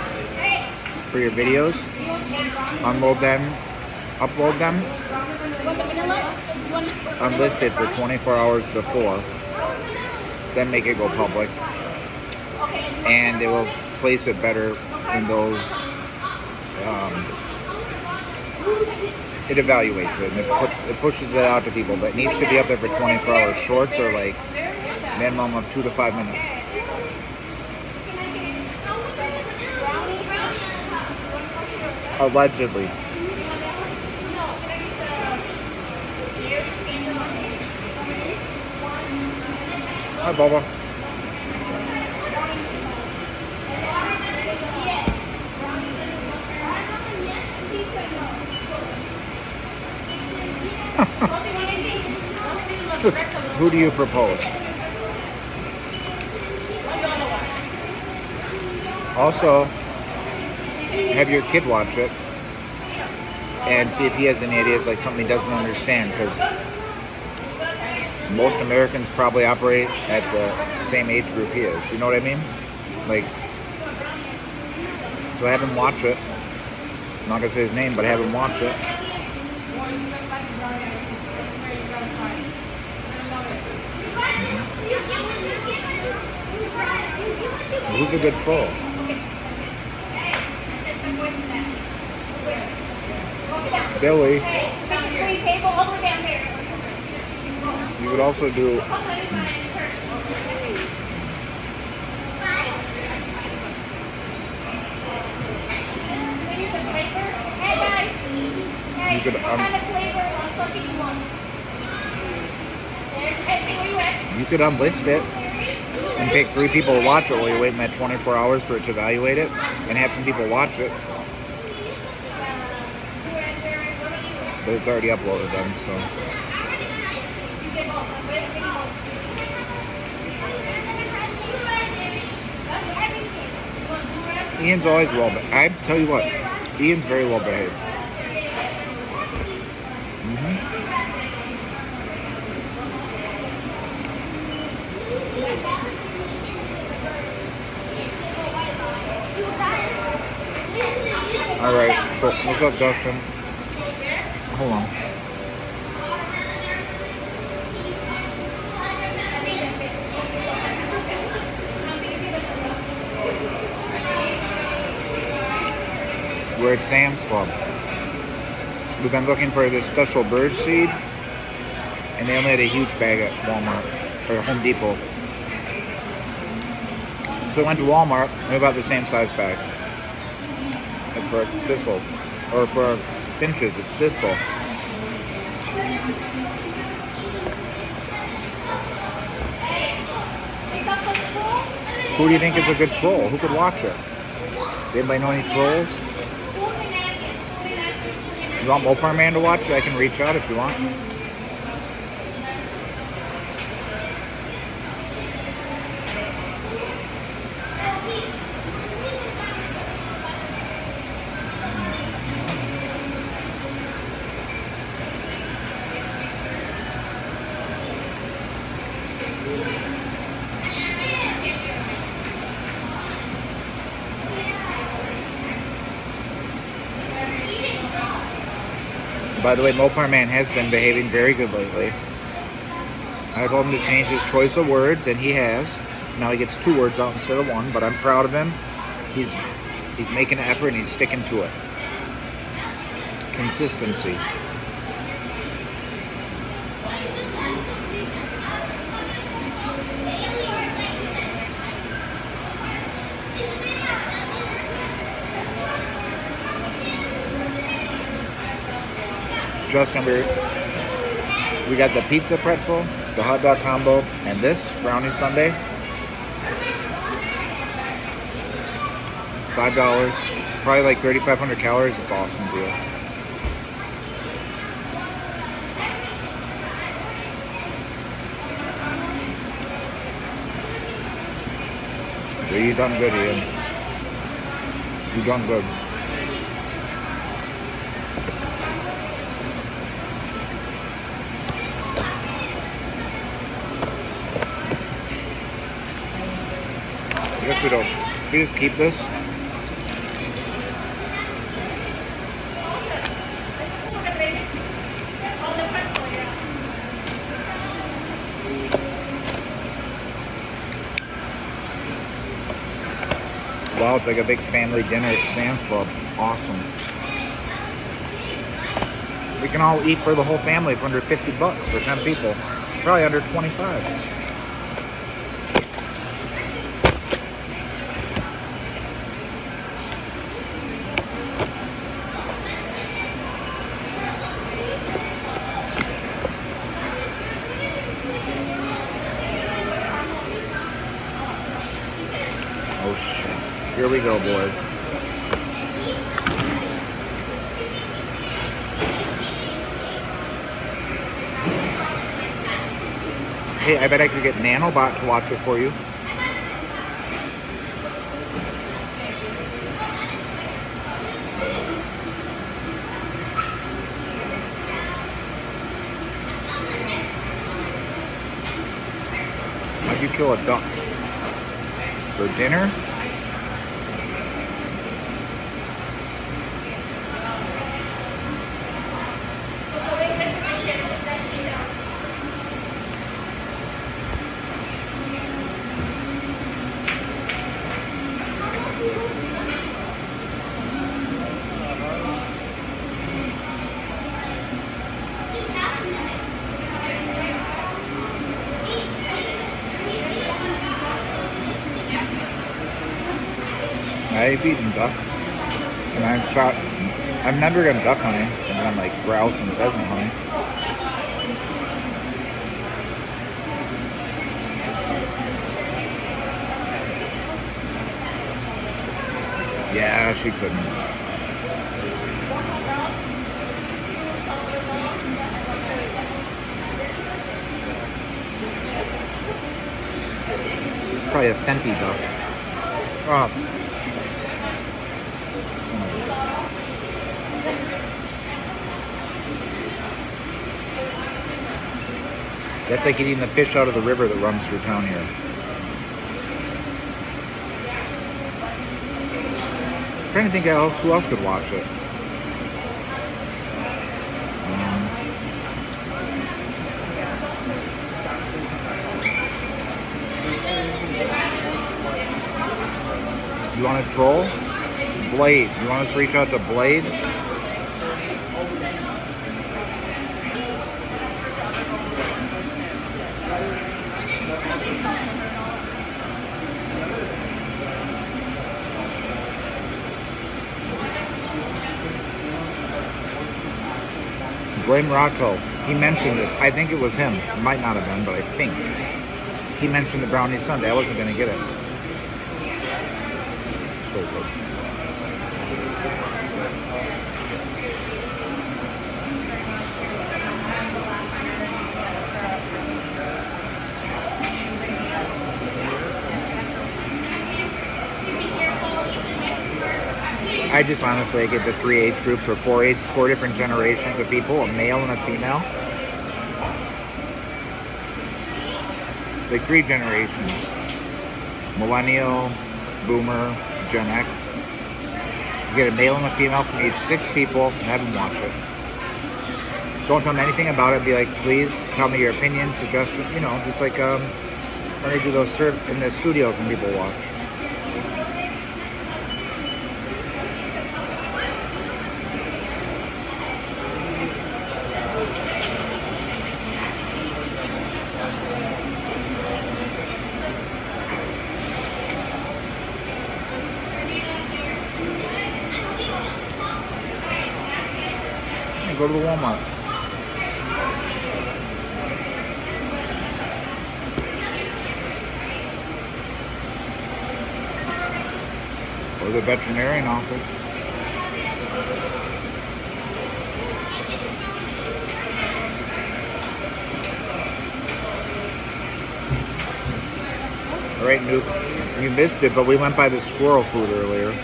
for your videos, upload them unlisted for 24 hours before, then make it go public, and it will place it better in those. It evaluates it and it pushes it out to people, but it needs to be up there for 24 hours. Shorts are like minimum of 2 to 5 minutes. Allegedly. Hi, Bubba. Who do you propose? Also, have your kid watch it and see if he has any ideas, like something he doesn't understand, because most Americans probably operate at the same age group he is. You know what I mean? Like, so have him watch it. I'm not gonna say his name, but have him watch it. Who's a good troll? Billy. You could also do. You could you could unlist it and take 3 people to watch it while you're waiting that 24 hours for it to evaluate it, and have some people watch it. But it's already uploaded them, so. Ian's always well behaved. I tell you what, Ian's very well behaved. All right. So what's up, Dustin? Hold on. We're at Sam's Club. We've been looking for this special bird seed, and they only had a huge bag at Walmart or Home Depot. So I went to Walmart and we bought the same size bag. It's for thistles, or for finches, it's thistle. Who do you think is a good troll? Who could watch it? Does anybody know any trolls? You want Mopar Man to watch it? I can reach out if you want. By the way, Mopar Man has been behaving very good lately. I told him to change his choice of words, and he has. So now he gets 2 words out instead of 1, but I'm proud of him. He's making an effort and he's sticking to it. Consistency. Justin, we got the pizza pretzel, the hot dog combo, and this brownie sundae. $5, probably like 3,500 calories. It's an awesome deal. You done good, Ian. You done good. I guess we don't. Should we just keep this? Wow, it's like a big family dinner at Sam's Club. Awesome. We can all eat for the whole family for under $50 for 10 people. Probably under 25. Oh shit. Here we go, boys. Hey, I bet I could get Nanobot to watch it for you. How'd you kill a duck? For dinner? I've eaten duck, and I've never done duck hunting, and done like grouse and pheasant hunting. Yeah, she couldn't. It's probably a Fenty duck. Oh. That's like eating the fish out of the river that runs through town here. trying to think who else could watch it. You want to troll? Blade. You want us to reach out to Blade? Blame Rocco. He mentioned this. I think it was him. It might not have been, but I think. He mentioned the brownie sundae. I wasn't going to get it. So good. I just honestly get the 3 age groups or 4 different generations of people, a male and a female. Like 3 generations. Millennial, Boomer, Gen X. You get a male and a female from each 6 people and have them watch it. Don't tell them anything about it. Be like, please tell me your opinions, suggestions, you know, just like when they do those in the studios when people watch. Go to the Walmart. Or the veterinarian office. All right, Nuke. You missed it, but we went by the squirrel food earlier.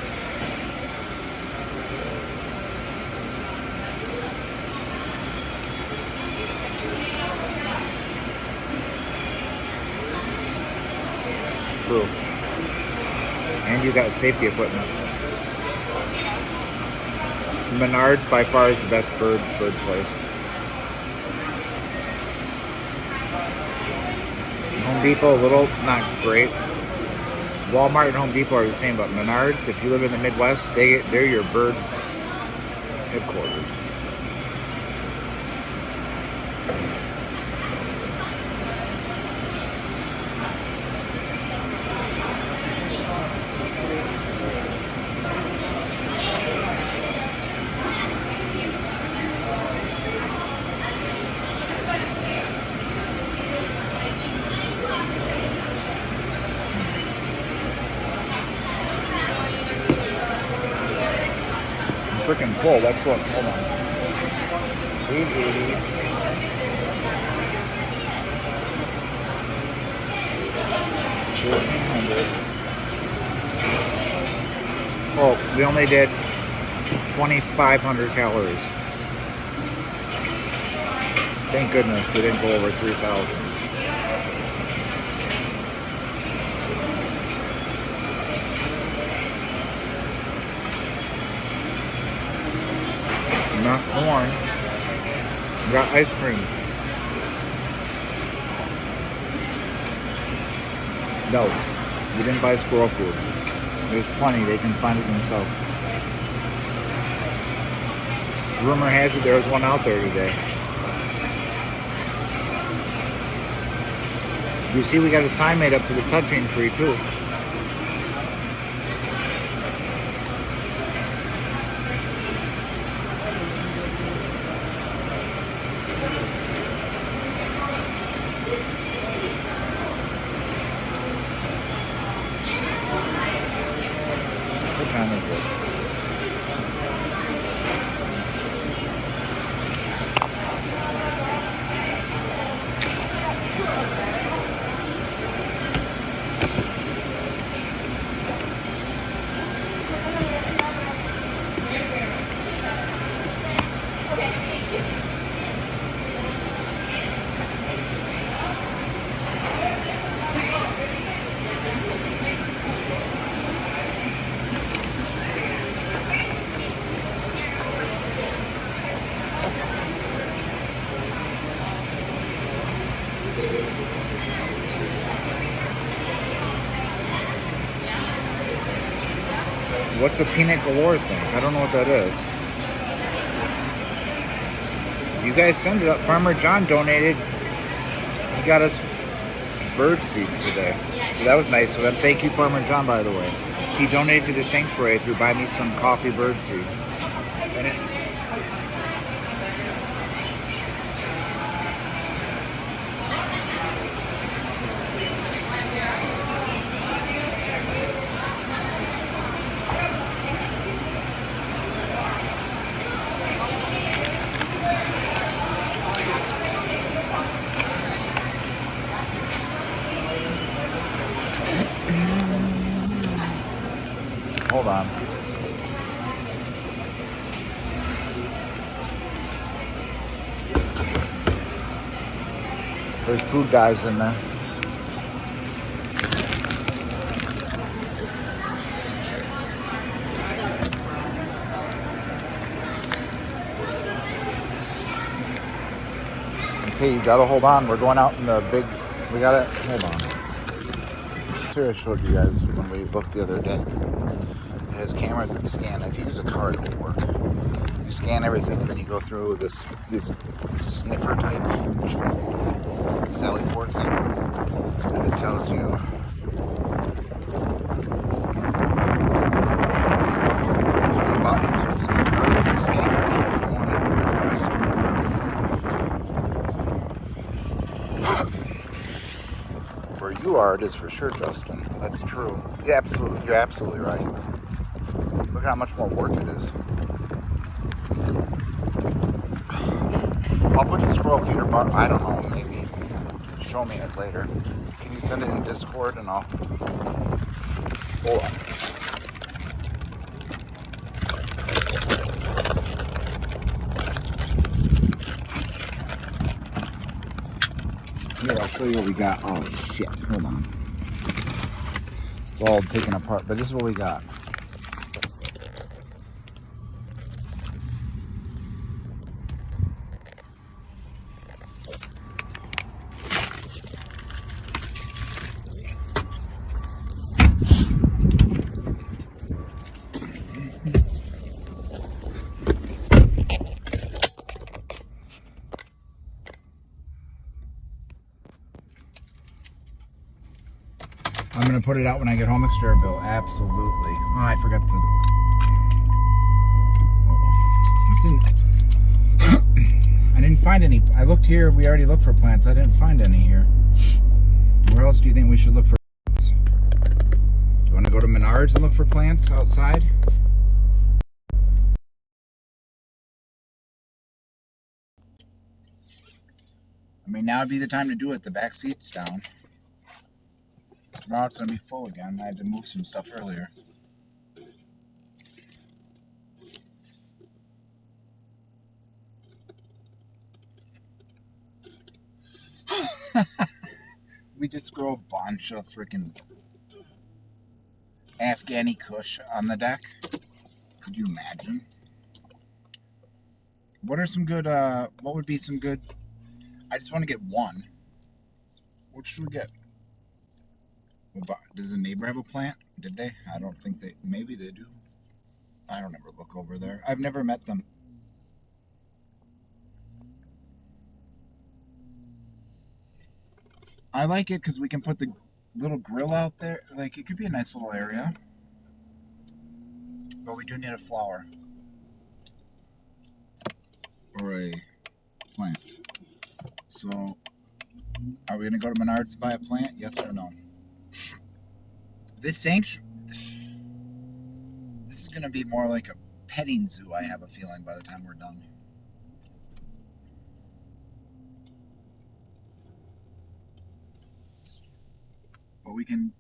True. And you got safety equipment. Menards by far is the best bird place. Home Depot, a little not great. Walmart and Home Depot are the same, but Menards, if you live in the Midwest, they're your bird headquarters. Freaking full. That's what. Hold on. 880. Oh, we only did 2,500 calories. Thank goodness we didn't go over 3,000. Not corn. We got ice cream. No, we didn't buy squirrel food. There's plenty. They can find it themselves. Rumor has it there was one out there today. You see, we got a sign made up for the touching tree too. What time is it? What's a peanut galore thing? I don't know what that is. You guys send it up. Farmer John donated. He got us bird seed today. So that was nice of him. Thank you, Farmer John, by the way. He donated to the sanctuary through buy me some coffee bird seed. And it, hold on. There's food guys in there. Okay, you gotta hold on. We're going out in the big. We gotta hold on. Here I showed you guys when we looked the other day. It has cameras that scan. If you use a card, it will work. You scan everything, and then you go through this sniffer type Sally Port thing, and it tells you buttons what's in your card. You scan it, keep going, where you are, it is for sure, Justin. That's true. Yeah, absolutely. You're absolutely right. Look at how much more work it is. I'll put the squirrel feeder button. I don't know. Maybe show me it later. Can you send it in Discord and I'll hold on. Here, I'll show you what we got. Oh shit! Hold on. It's all taken apart, but this is what we got. I'm gonna put it out when I get home at Sterville. Absolutely. Oh, I forgot the. Oh, it's in. I didn't find any. I looked here. We already looked for plants. I didn't find any here. Where else do you think we should look for plants? Do you want to go to Menards and look for plants outside? I mean, now would be the time to do it. The back seat's down. Tomorrow it's going to be full again. I had to move some stuff earlier. We just grow a bunch of freaking Afghani Kush on the deck. Could you imagine? What are some good, what would be some good, I just want to get one. What should we get? Does the neighbor have a plant? Did they? I don't think they, maybe they do. I don't ever look over there. I've never met them. I like it because we can put the little grill out there. Like, it could be a nice little area. But we do need a flower. Or a plant. So, are we going to go to Menards to buy a plant? Yes or no? This sanctuary, this is going to be more like a petting zoo, I have a feeling, by the time we're done. But we can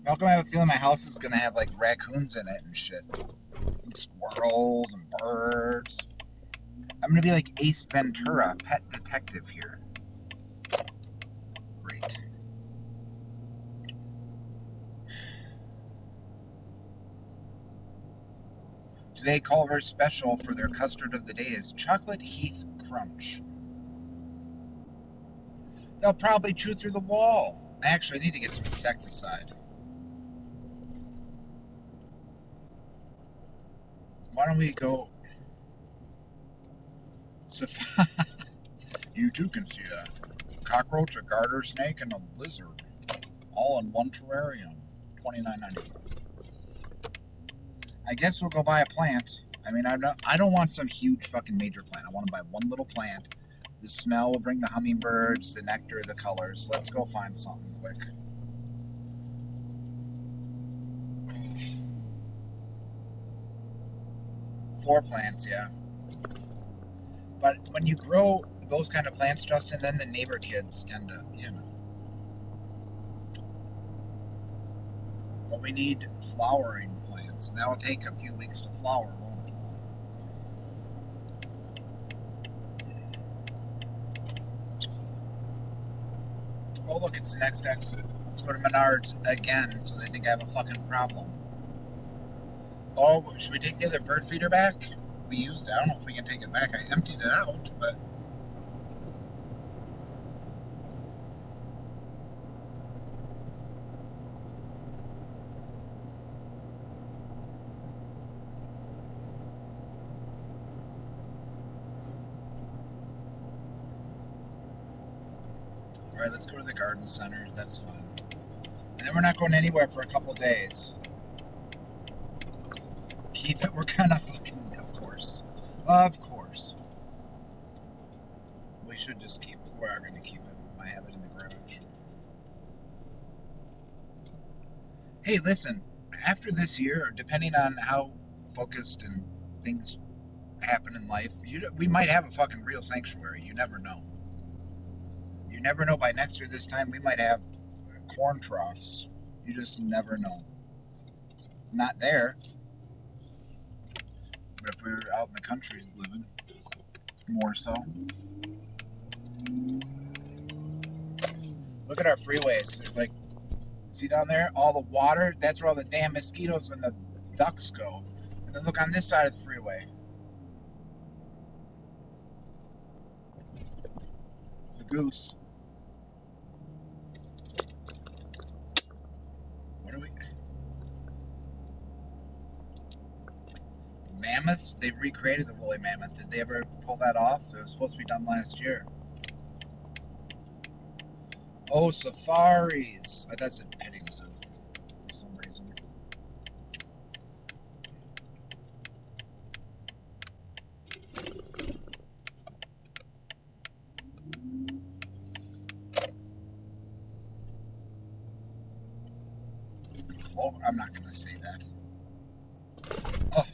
Malcolm, I have a feeling my house is going to have like raccoons in it and shit. And squirrels and birds. I'm going to be like Ace Ventura, pet detective here. Great. Today, Culver's special for their custard of the day is Chocolate Heath Crunch. They'll probably chew through the wall. Actually, I need to get some insecticide. Why don't we go... You too can see a cockroach, a garter snake, and a lizard, all in one terrarium. $29.95. I guess we'll go buy a plant. I mean, I don't want some huge fucking major plant. I want to buy one little plant. The smell will bring the hummingbirds, the nectar, the colors. Let's go find something quick. 4 plants, yeah. But when you grow those kind of plants, Justin, then the neighbor kids tend to, you know. But we need flowering plants, and that will take a few weeks to flower, won't it? Oh, look, it's the next exit. Let's go to Menards again, so they think I have a fucking problem. Oh, should we take the other bird feeder back? We used it. I don't know if we can take it back. I emptied it out, but... Alright, let's go to the garden center. That's fine. And then we're not going anywhere for a couple days. Keep it. We're kind of fucking... Of course. Of course. We should just keep it. We are going to keep it. I have it in the garage. Hey, listen. After this year, depending on how focused and things happen in life, we might have a fucking real sanctuary. You never know. You never know. By next year this time, we might have corn troughs. You just never know. Not there. But if we were out in the country living, more so. Look at our freeways. There's like, see down there? All the water, that's where all the damn mosquitoes and the ducks go. And then look on this side of the freeway. It's a goose. What are we... Mammoths? They've recreated the woolly mammoth. Did they ever pull that off? It was supposed to be done last year. Oh, safaris. I thought it said petting zoo for some reason. Oh, I'm not going to say that. Oh.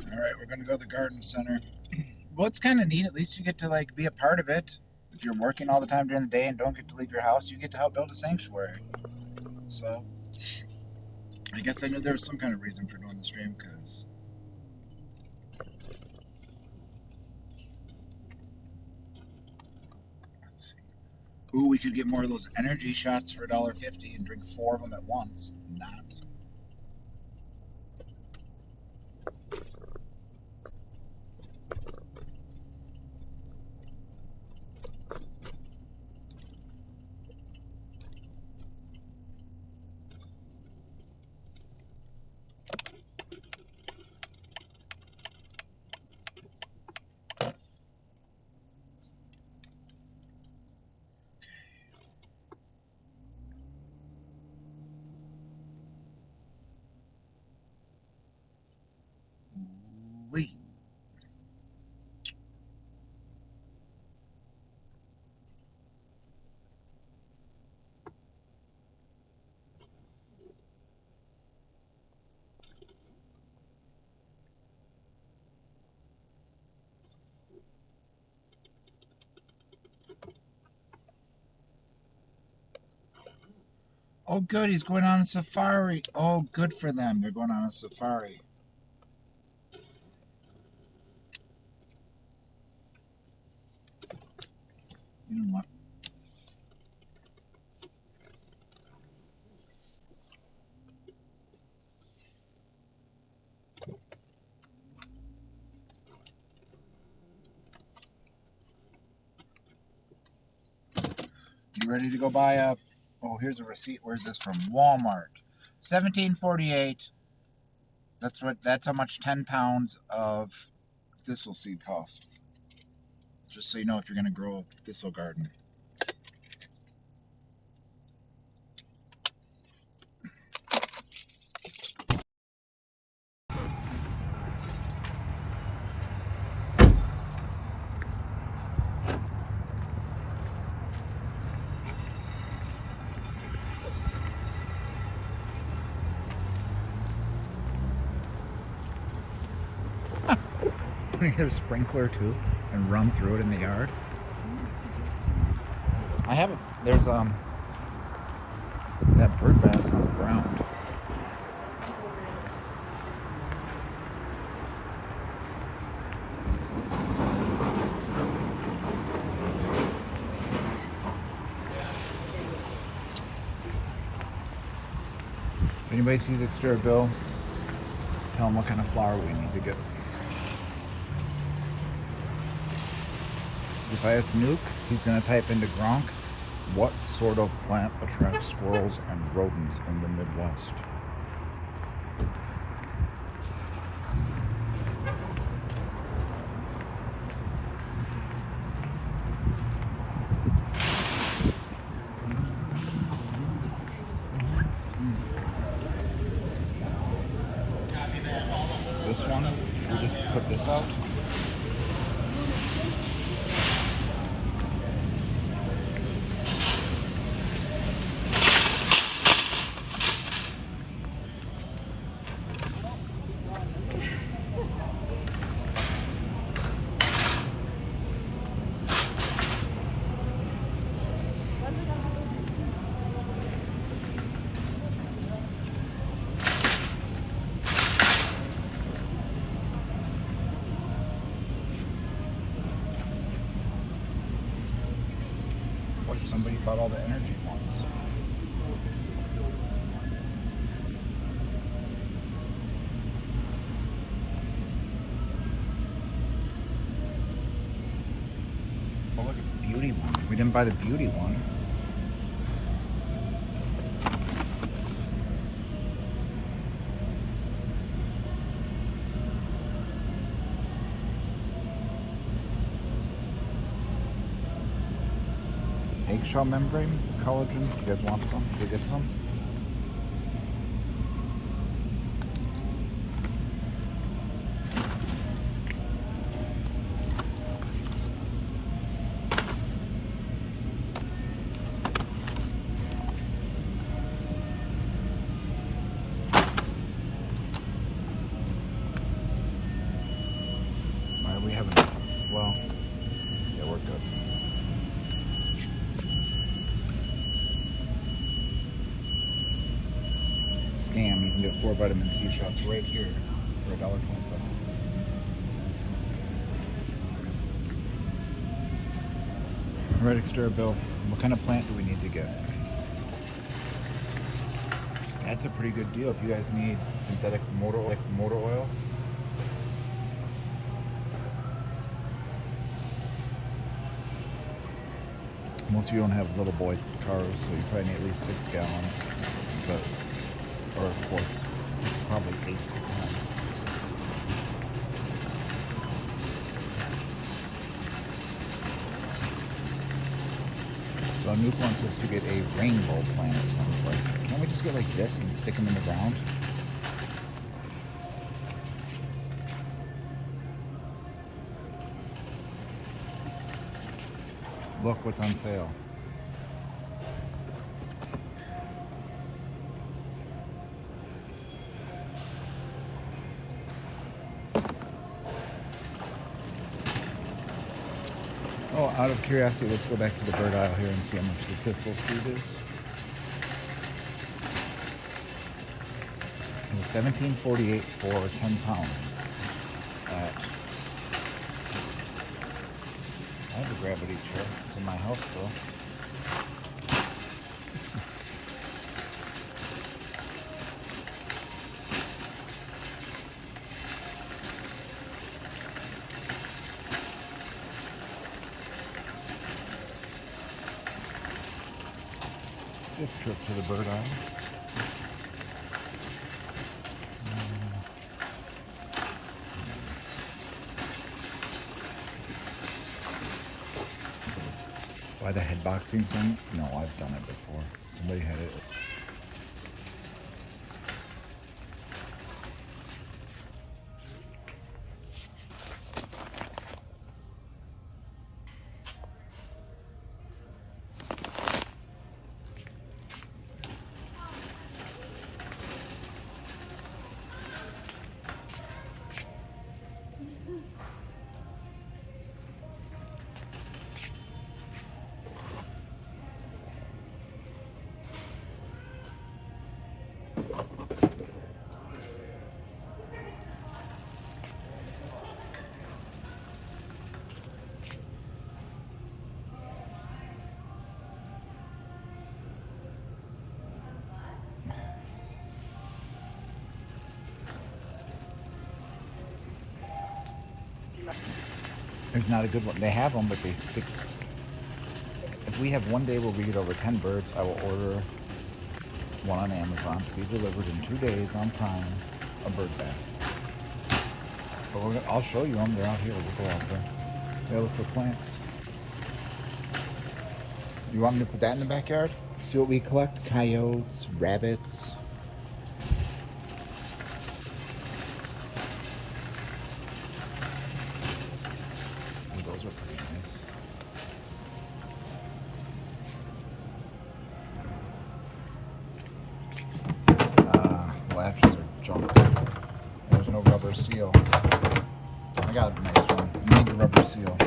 Alright, we're going to go to the garden center. Well, it's kind of neat. At least you get to, like, be a part of it. If you're working all the time during the day and don't get to leave your house, you get to help build a sanctuary. So, I guess I knew there was some kind of reason for doing the stream, because... Let's see. Ooh, we could get more of those energy shots for $1.50 and drink 4 of them at once. Not. Wait. Oh, good. He's going on a safari. Oh, good for them. They're going on a safari. You know what? You ready to go buy a? Oh, here's a receipt. Where's this from? Walmart. 1748. That's how much 10 pounds of thistle seed cost. Just so you know if you're gonna grow a thistle garden. You get a sprinkler too and run through it in the yard. I have a. There's that bird bath on the ground. If anybody sees Exterior Bill, tell them what kind of flower we need to get. If I ask Nuke, he's going to type into Gronk, what sort of plant attracts squirrels and rodents in the Midwest? This one, we just put this out. What if somebody bought all the energy ones? Oh look, it's beauty one. We didn't buy the beauty one. Eggshell membrane, collagen. You guys want some? Should we get some? Why do we have enough? Well, yeah, we're good. Scam, you can get 4 vitamin C shots right here for $1.25. Alright, Exterior Bill, what kind of plant do we need to get? That's a pretty good deal if you guys need synthetic motor oil. Most of you don't have little boy cars, so you probably need at least 6 gallons. But or quarts, probably 8 to 10. So Nuke wants us to get a rainbow plant, it sounds like. Can't we just get like this and stick them in the ground? Look what's on sale. Oh, out of curiosity, let's go back to the bird aisle here and see how much the thistle seed is. It was $17.48 for 10 pounds. I have a gravity chair. It's in my house, though. Fifth trip to the bird eye. Why the head boxing thing? No, I've done it before. Somebody had it. There's not a good one. They have them, but they stick. If we have one day where we get over 10 birds, I will order one on Amazon to be delivered in 2 days on Prime, a bird bath. But I'll show you them. They're out here. We'll go out there. They look for plants. You want me to put that in the backyard? See what we collect? Coyotes, rabbits. Those are pretty nice. Latches are junk. There's no rubber seal. I got a nice one. You need the rubber seal.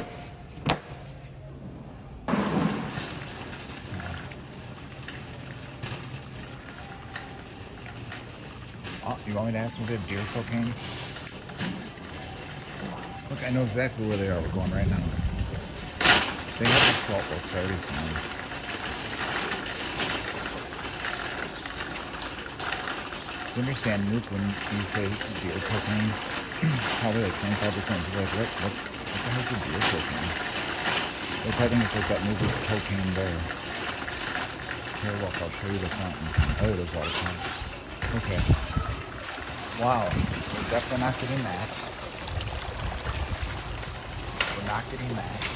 Oh, you want me to ask them if they have deer cocaine? Look, I know exactly where they are. We're going right now. They have the salt works. I already seen them. Do you understand, Luke, when you say deer cocaine? Probably like 25% people are like, what the hell is deer cocaine? They probably think it's like that movie Cocaine Bear. Here, look, I'll show you the fountains. Oh, there's all the fountains. Okay. Wow. We're definitely not getting that. We're not getting that.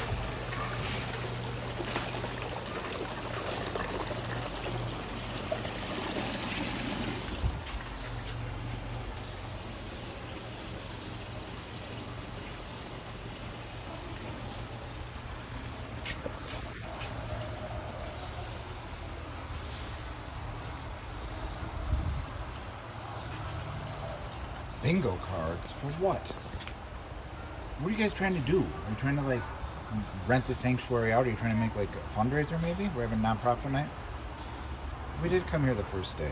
Bingo cards? For what? What are you guys trying to do? Are you trying to like rent the sanctuary out? Are you trying to make like a fundraiser maybe? We're having a non-profit night? We did come here the first day.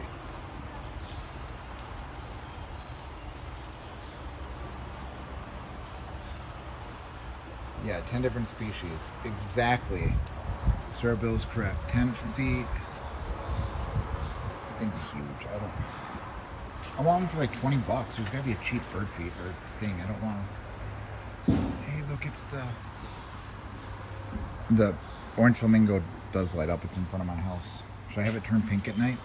Yeah, 10 different species. Exactly. Sarah Bill's correct. 10, see, that thing's huge. I want them for like 20 bucks. There's gotta be a cheap bird feed or thing. I don't want them. Hey, look, it's the orange flamingo does light up. It's in front of my house. Should I have it turn pink at night?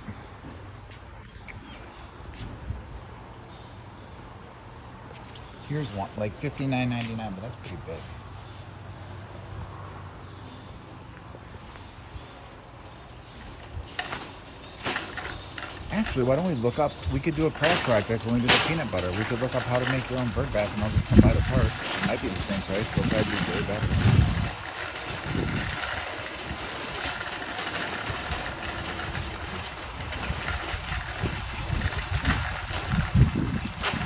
Here's one, like $59.99, but that's pretty big. Actually, why don't we look up, we could do a craft project when we do the peanut butter. We could look up how to make your own bird bath and I'll just come by the park. It might be the same price, but we'll probably do bird bath.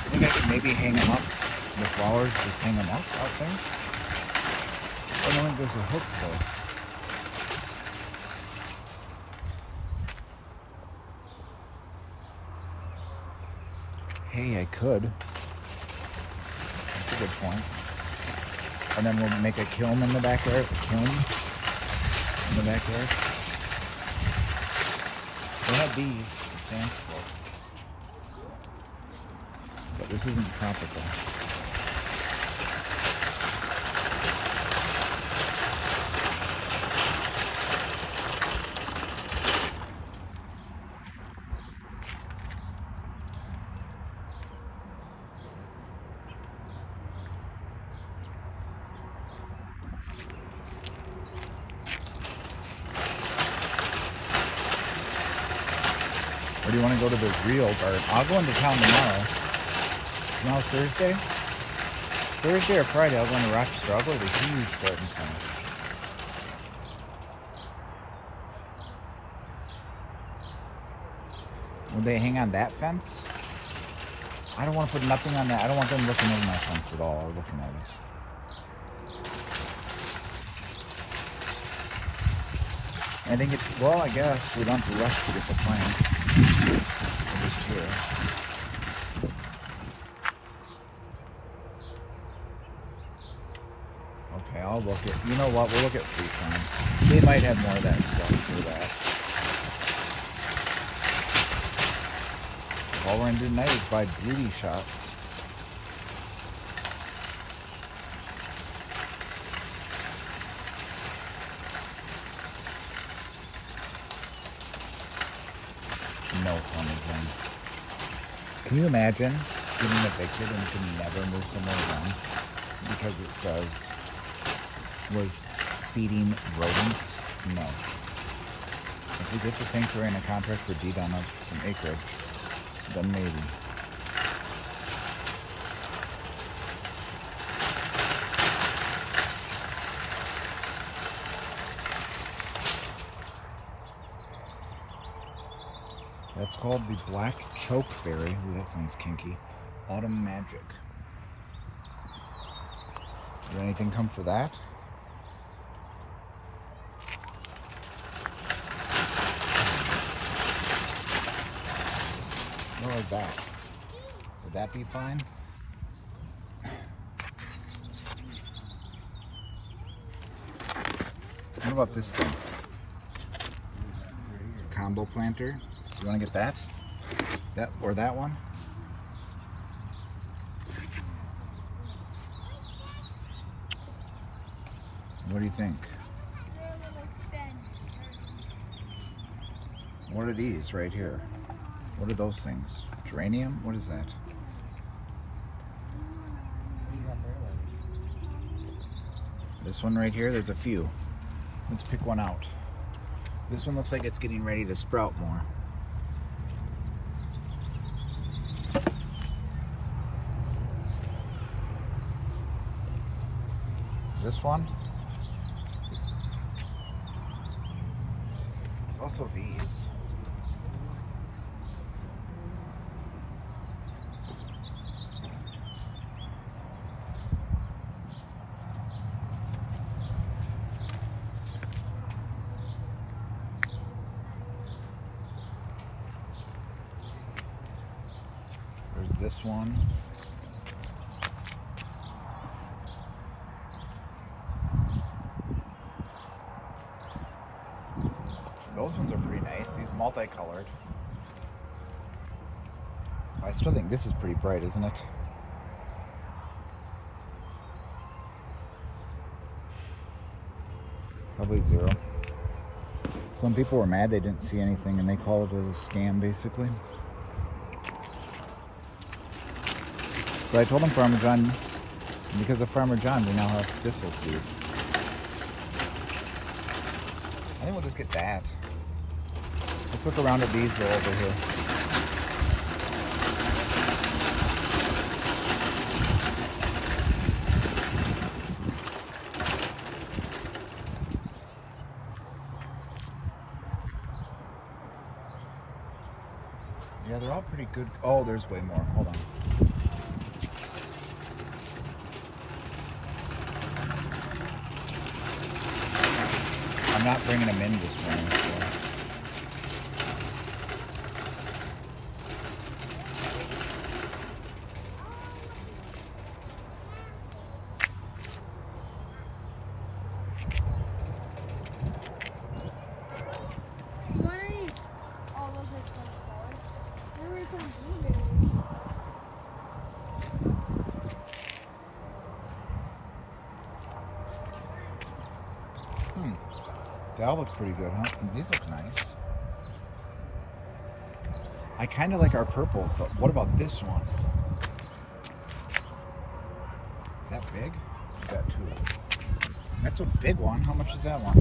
I think I could maybe hang them up, the flowers, just hang them up out there. I don't think there's a hook though. Hey, I could. That's a good point. And then we'll make a kiln in the backyard. A kiln in the backyard. They have these, sand slope. But this isn't tropical. do you want to go to the real garden? I'll go into town tomorrow. Tomorrow's Thursday? Thursday or Friday, I'll go into Rochester. I'll go to the huge garden center. Would they hang on that fence? I don't want to put nothing on that. I don't want them looking over my fence at all or looking at it. I think it's, well, I guess we don't have to rush to get the plant. We're just here. Okay, I'll look at, you know what, we'll look at free plants. They might have more of that stuff for that. All we're going to do tonight is buy beauty shots. No Parmesan. Can you imagine getting evicted and you can never move somewhere around because it says was feeding rodents? No. If we get the sanctuary and a contract for deed on some acreage, then maybe. That's called the black chokeberry. Ooh, that sounds kinky. Autumn magic. Did anything come for that? What like that? Would that be fine? What about this thing? Combo planter. You want to get that? That or that one? What do you think? What are these right here? What are those things? Geranium? What is that? This one right here, there's a few. Let's pick one out. This one looks like it's getting ready to sprout more. This one. There's also these. There's this one. Those ones are pretty nice. These multicolored. I still think this is pretty bright, isn't it? Probably 0. Some people were mad they didn't see anything and they call it a scam basically. But I told them Farmer John, because of Farmer John, we now have thistle seed. I think we'll just get that. Let's look around at these over here. Yeah, they're all pretty good. Oh, there's way more. Hold on. I'm not bringing them in this morning. So. That looks pretty good, huh? These look nice. I kind of like our purple, but what about this one? Is that big? Is that too? That's a big one. How much is that one?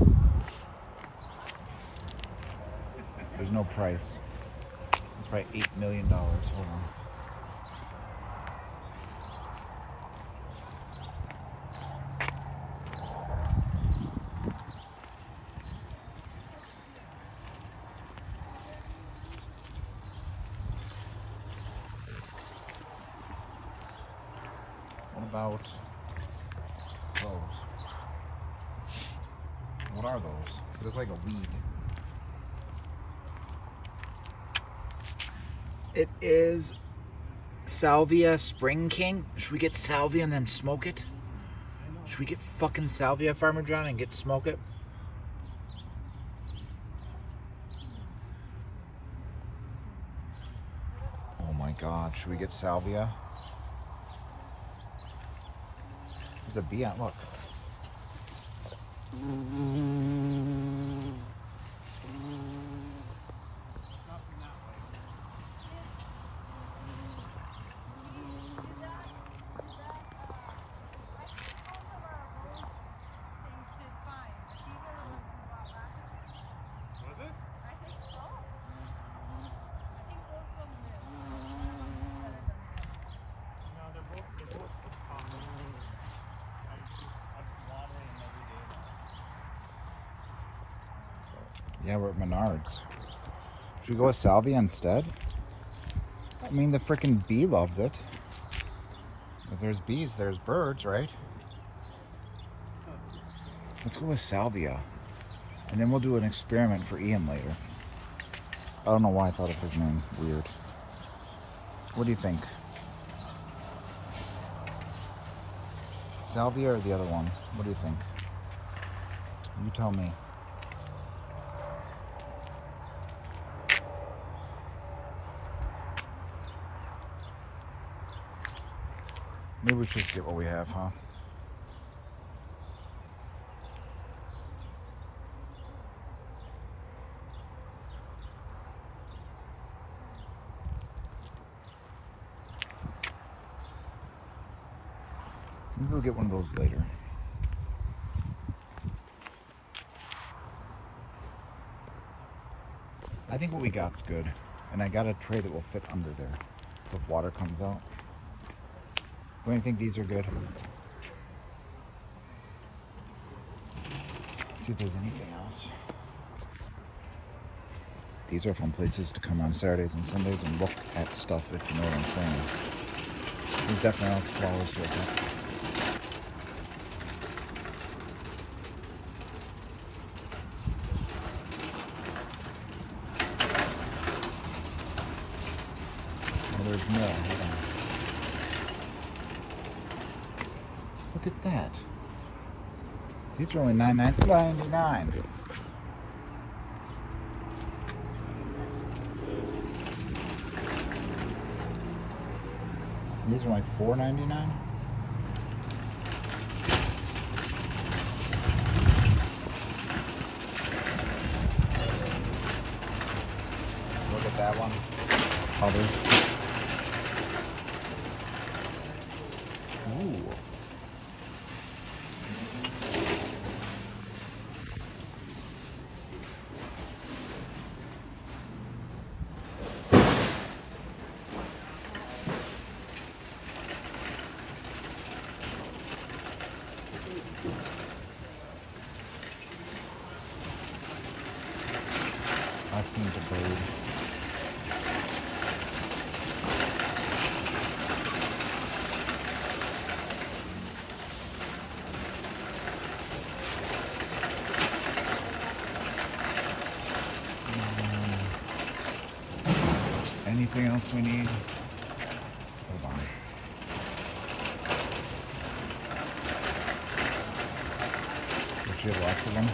There's no price. Let's Probably $8 million. Hold on. What about those? What are those? They look like a weed. It is Salvia Spring King. Should we get Salvia and then smoke it? Should we get fucking Salvia, Farmer John, and smoke it? Oh my God, should we get Salvia? There's a bee on, look. Yeah, we're at Menards. Should we go with Salvia instead? I mean, the freaking bee loves it. If there's bees, there's birds, right? Let's go with Salvia. And then we'll do an experiment for Ian later. I don't know why I thought of his name. Weird. What do you think? Salvia or the other one? What do you think? You tell me. Maybe we should just get what we have, huh? Maybe we'll get one of those later. I think what we got's good. And I got a tray that will fit under there. So if water comes out. Don't you think these are good? Let's see if there's anything else. These are fun places to come on Saturdays and Sundays and look at stuff, if you know what I'm saying. There's definitely else flowers to it. Oh, there's more. Hold on. Look at that. These are only $9.99. These are like $4.99. Look at that one. Others. Ooh. I seen the bird. Anything else we need? Hold on. Does she have lots of them?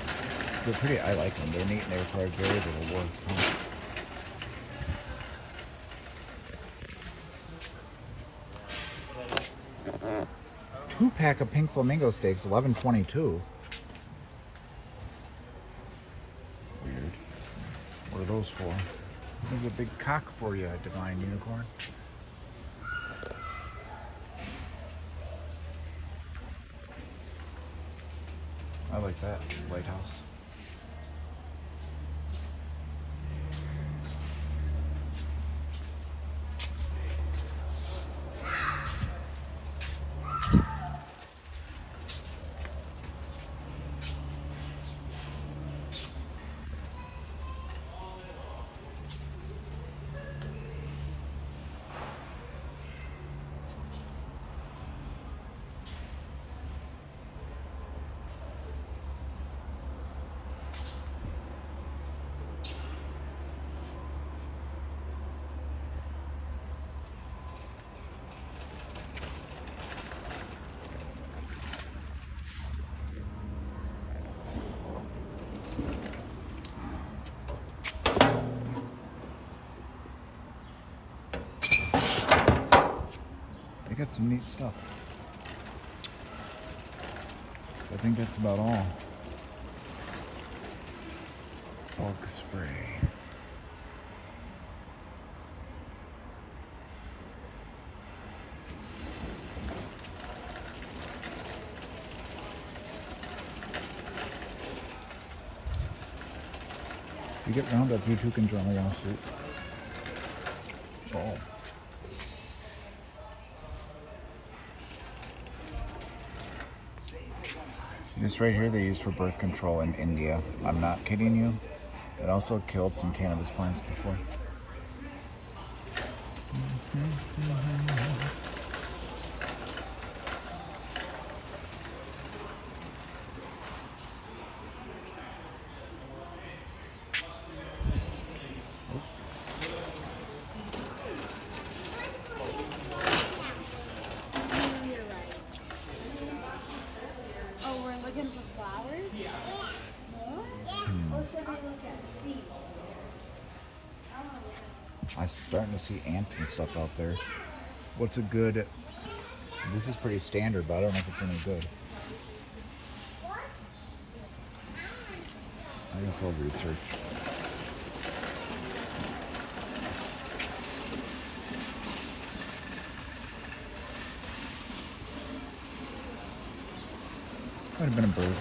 They're pretty, I like them. They're neat and they're for very little work. Huh? 2-pack of pink flamingo steaks, $11.22. Weird. What are those for? There's a big cock for you, Divine Unicorn. I like that lighthouse. got some neat stuff. I think that's about all. Bulk spray. If you get Roundup, you too can join the lawsuit. Oh. This right here they use for birth control in India. I'm not kidding you. It also killed some cannabis plants before. Oh, we're looking for flowers? Yeah. Or should we look at seeds? I'm starting to see ants and stuff out there. What's a good... This is pretty standard, but I don't know if it's any good. I guess I'll research. Might have been a bird.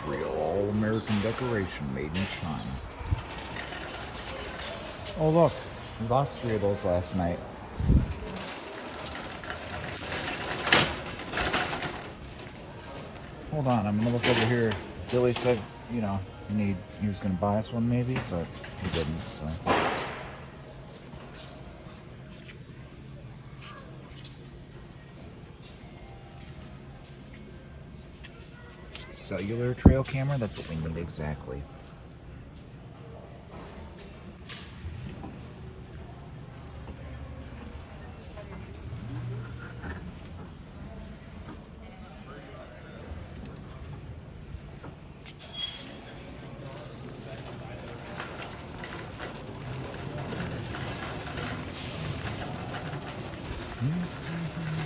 Real all-American decoration made in China. Oh look, we lost 3 of those last night. Hold on, I'm gonna look over here. Billy said, you know, he was gonna buy us one maybe, but he didn't, so. Cellular trail camera, that's what we need exactly.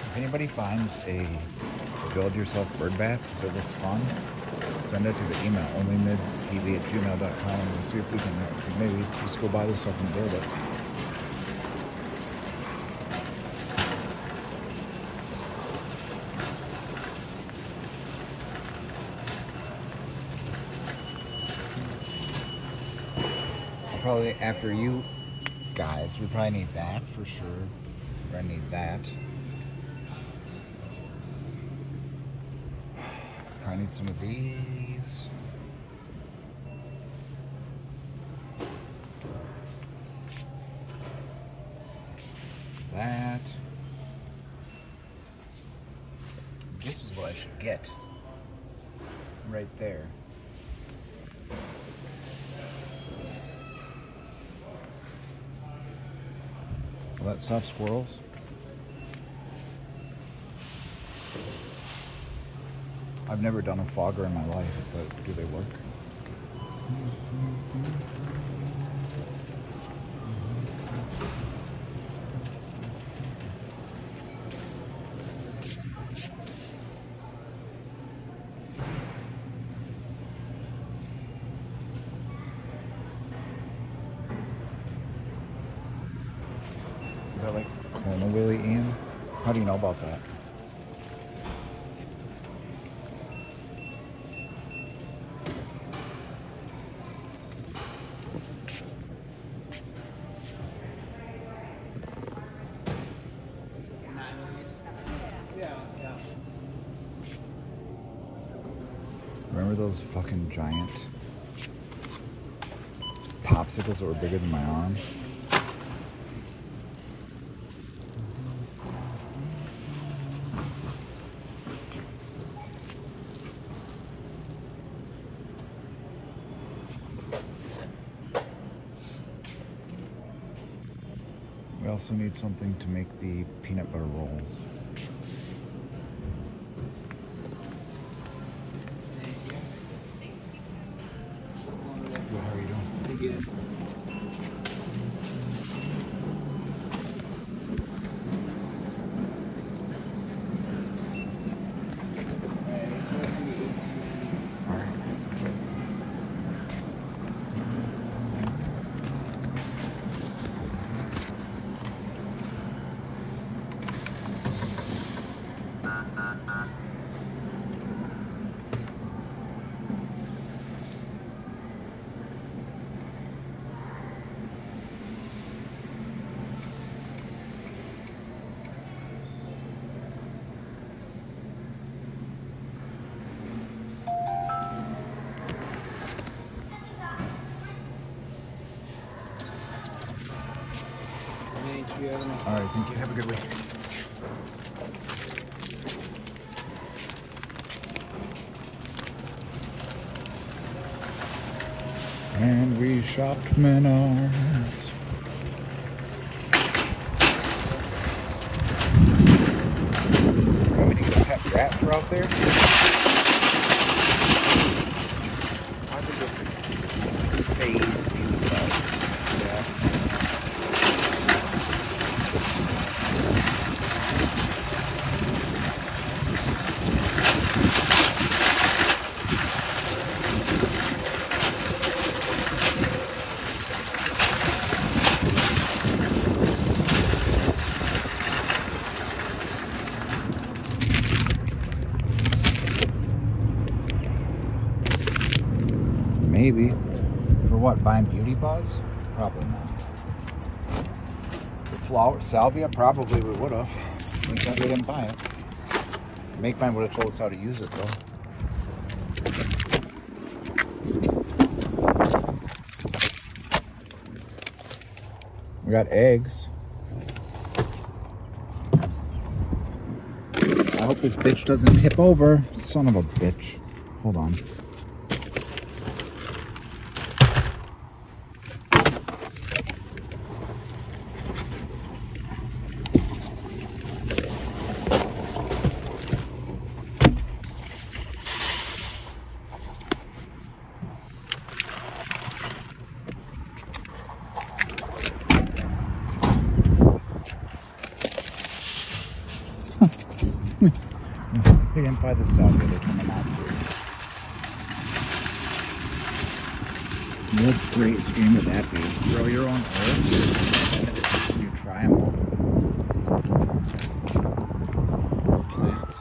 If anybody finds a build-yourself bird bath that looks fun, send it to the email onlymids.tv@gmail.com and we'll see if we can maybe just go buy this stuff and build it. Probably after you guys, we probably need that for sure. We're gonna need that. Probably need some of these. That. This is what I should get. Right there. Will that stop squirrels? I've never done a fogger in my life, but do they work? Is that like Clone Willy, Ian? How do you know about that? Remember those fucking giant popsicles that were bigger than my arm? We also need something to make the peanut butter rolls. Yeah. All right. All right, thank you. Have a good week. And we shopped Menards. Want me to get a pet rat for out there? I think it's phase beauty bug. Yeah. Maybe. For what? Buying Beauty Buzz? Probably not. The flower salvia? Probably we would have. We didn't buy it. Make mine would have told us how to use it though. We got eggs. I hope this bitch doesn't tip over. Son of a bitch. Hold on. They didn't buy the salvia, they turned them out too. What great stream would that be? Grow your own herbs? You try them all. Plants.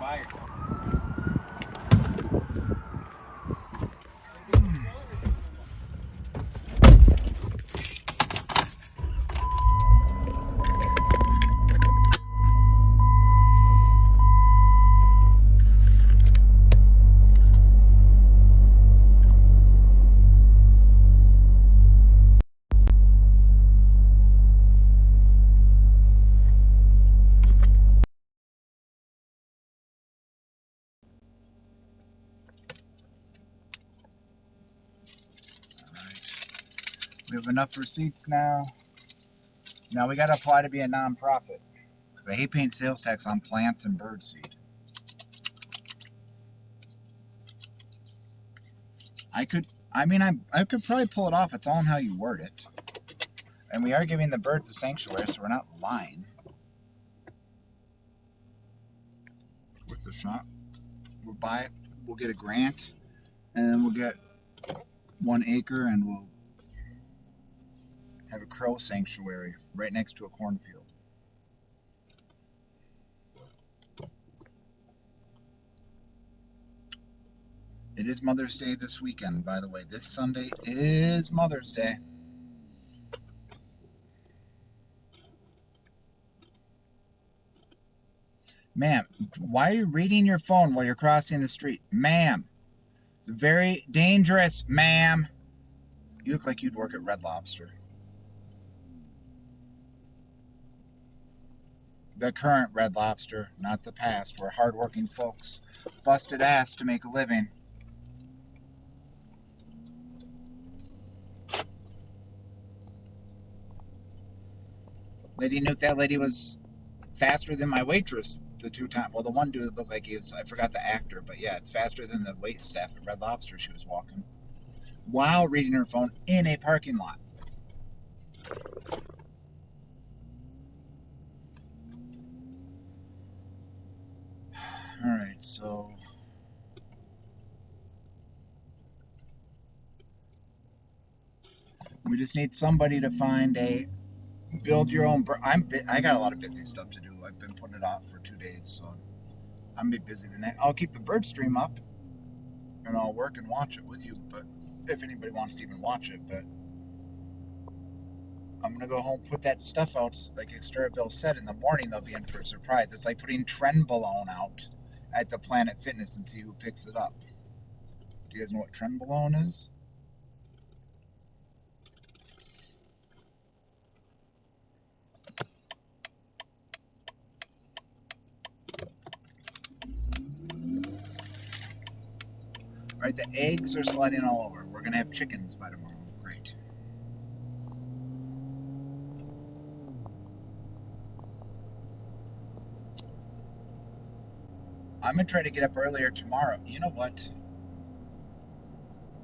Fire. We have enough receipts now. Now we got to apply to be a non-profit because I hate paying sales tax on plants and birdseed. I could probably pull it off. It's all in how you word it. And we are giving the birds a sanctuary, so we're not lying. With the shop, we'll buy it. We'll get a grant, and then we'll get 1 acre, and we'll have a crow sanctuary right next to a cornfield. It is Mother's Day this weekend, by the way. This Sunday is Mother's Day. Ma'am, why are you reading your phone while you're crossing the street? Ma'am, it's very dangerous, ma'am. You look like you'd work at Red Lobster. The current Red Lobster, not the past, where hardworking folks busted ass to make a living. Lady Nuke, that lady was faster than my waitress The 2 time. Well, the one dude looked like he was. I forgot the actor, but yeah, it's faster than the wait staff at Red Lobster. She was walking while reading her phone in a parking lot. All right, so we just need somebody to find a build your own. I got a lot of busy stuff to do. I've been putting it off for 2 days, so I'm gonna be busy the next. I'll keep the bird stream up, and I'll work and watch it with you. But if anybody wants to even watch it, but I'm gonna go home, put that stuff out. Like Bill said, in the morning they'll be in for a surprise. It's like putting Trenbolone out at the Planet Fitness and see who picks it up. Do you guys know what Trenbolone is? All right, the eggs are sliding all over. We're gonna have chickens by tomorrow. Great. I'm gonna try to get up earlier tomorrow. You know what?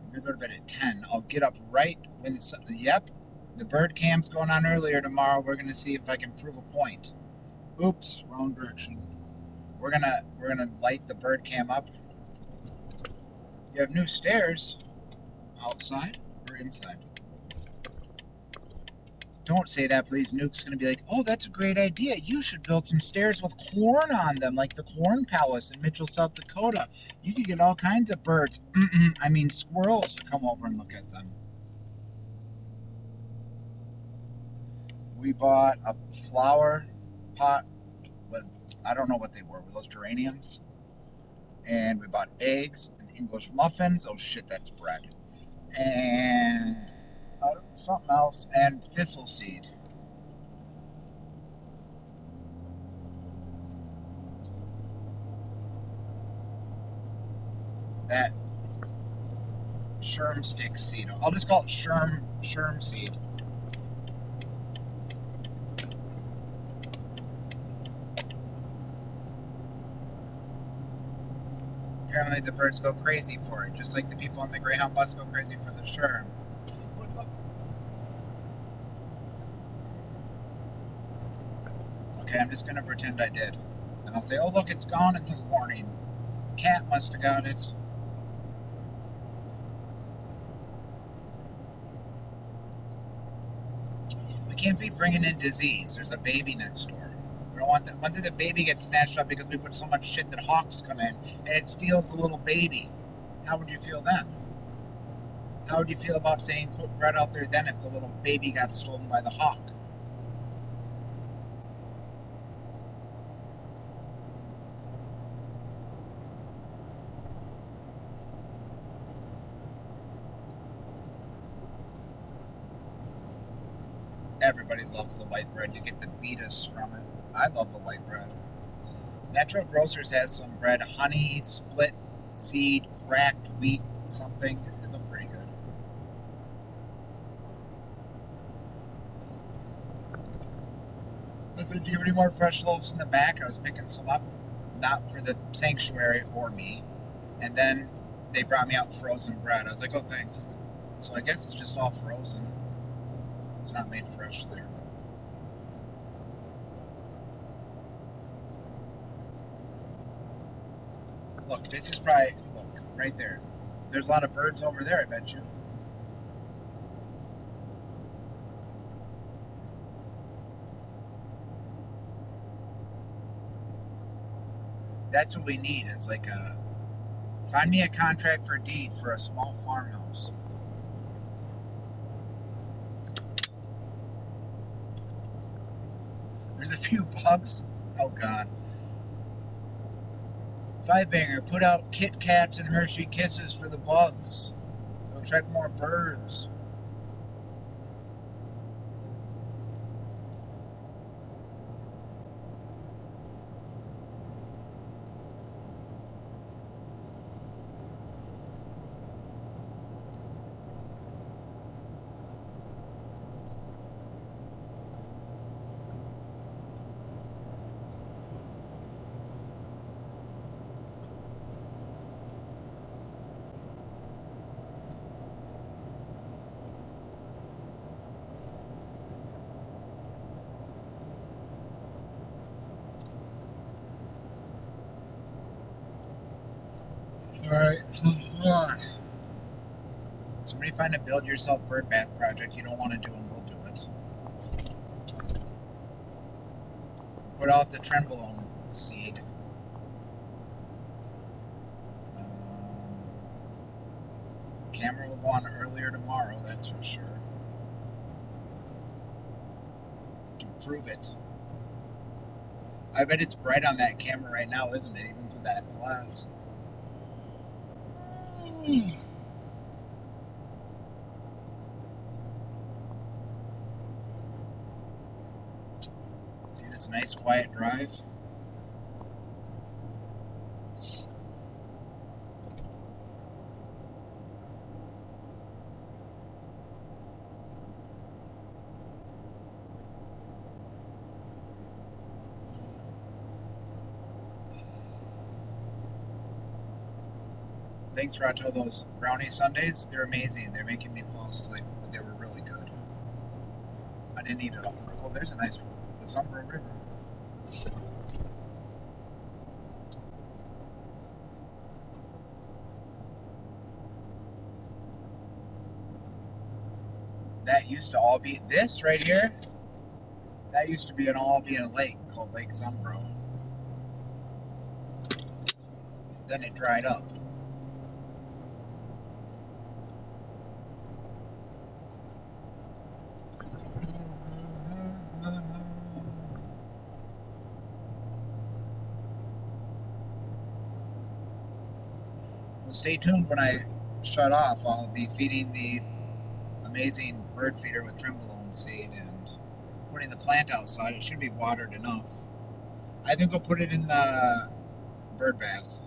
I'm gonna go to bed at 10. I'll get up right when the bird cam's going on earlier tomorrow. We're gonna see if I can prove a point. Oops, wrong direction. We're gonna light the bird cam up. You have new stairs outside or inside? Don't say that, please. Nuke's gonna be like, oh, that's a great idea. You should build some stairs with corn on them, like the Corn Palace in Mitchell, South Dakota. You could get all kinds of birds. I mean squirrels to come over and look at them. We bought a flower pot with, I don't know what they were those geraniums? And we bought eggs and English muffins. Oh shit, that's bread. And something else, and thistle seed. That sherm stick seed. I'll just call it sherm seed. Apparently the birds go crazy for it, just like the people on the Greyhound bus go crazy for the sherm. Okay, I'm just gonna pretend I did. And I'll say, oh look, it's gone in the morning. Cat must have got it. We can't be bringing in disease. There's a baby next door. We don't want that. Once the baby gets snatched up because we put so much shit that hawks come in and it steals the little baby. How would you feel then? How would you feel about saying put bread out there then if the little baby got stolen by the hawk? Everybody loves the white bread. You get the beatus from it. I love the white bread. Natural Grocers has some bread, honey, split seed, cracked wheat, something. They look pretty good. Listen, do you have any more fresh loaves in the back? I was picking some up, not for the sanctuary or me. And then they brought me out frozen bread. I was like, oh, thanks. So I guess it's just all frozen. It's not made fresh there. Look, this is probably, look, right there. There's a lot of birds over there, I bet you. That's what we need, is like find me a contract for a deed for a small farmhouse. There's a few bugs. Oh God. Five Banger, put out Kit Kats and Hershey Kisses for the bugs. We'll attract more birds. Alright. Somebody find a build yourself bird bath project you don't want to do and we'll do it. Put out the trenbolone seed. Camera will go on earlier tomorrow, that's for sure. To prove it. I bet it's bright on that camera right now, isn't it? Even through that glass. See this nice quiet drive? Thanks, Rato. Those brownie sundaes, they're amazing. They're making me fall asleep, but they were really good. I didn't eat it all. Oh, there's a nice, the Sunbro River. That used to all be, this right here, that used to be all be in a lake called Lake Zumbro. Then it dried up. Well, stay tuned. When I shut off, I'll be feeding the amazing bird feeder with trenbolone seed and putting the plant outside. It should be watered enough. I think I'll put it in the bird bath.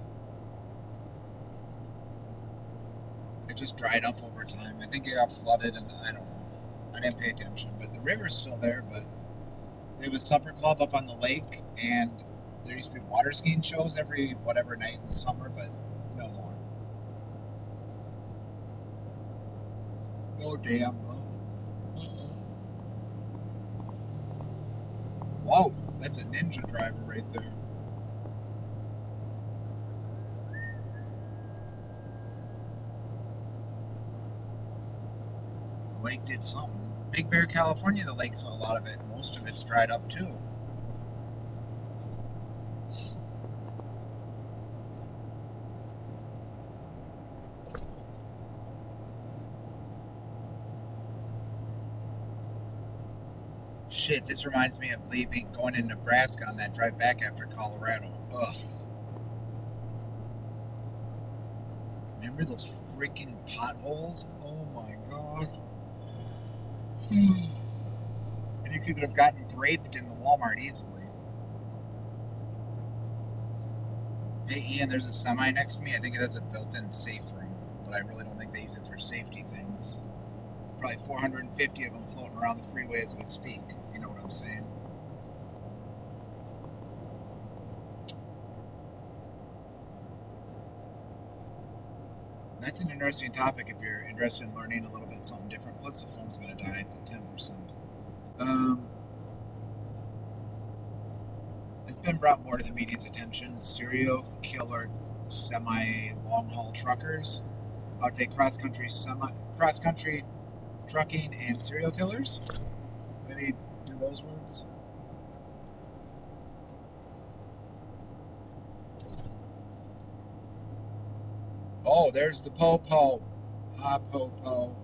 It just dried up over time. I think it got flooded, and I don't know. I didn't pay attention, but the river's still there. But they have a supper club up on the lake, and there used to be water skiing shows every whatever night in the summer, but no more. Oh damn! Whoa, that's a Ninja driver right there. The lake did something. Big Bear, California, the lake saw a lot of it. Most of it's dried up too. Shit, this reminds me of going in Nebraska on that drive back after Colorado. Ugh. Remember those freaking potholes? Oh my god. And you could have gotten graped in the Walmart easily. Hey Ian, there's a semi next to me. I think it has a built-in safe room, but I really don't think they use it for safety things. There's probably 450 of them floating around the freeway as we speak, if you know what I'm saying. That's an interesting topic if you're interested in learning a little bit something different. Plus the phone's going to die. It's at 10%. It's been brought more to the media's attention. Serial killer semi-long-haul truckers. I would say cross-country trucking and serial killers. Maybe do those words. Oh, there's the Popo. Ah, Popo.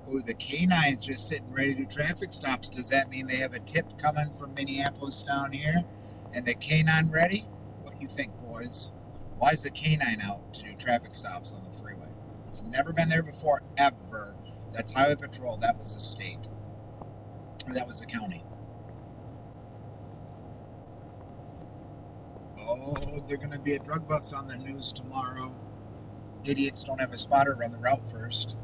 Ooh, the K9's just sitting ready to do traffic stops. Does that mean they have a tip coming from Minneapolis down here? And the K9 ready? What you think, boys? Why is the K9 out to do traffic stops on the freeway? It's never been there before, ever. That's Highway Patrol. That was the state. Or that was the county. Oh, there's going to be a drug bust on the news tomorrow. Idiots don't have a spotter run the route first.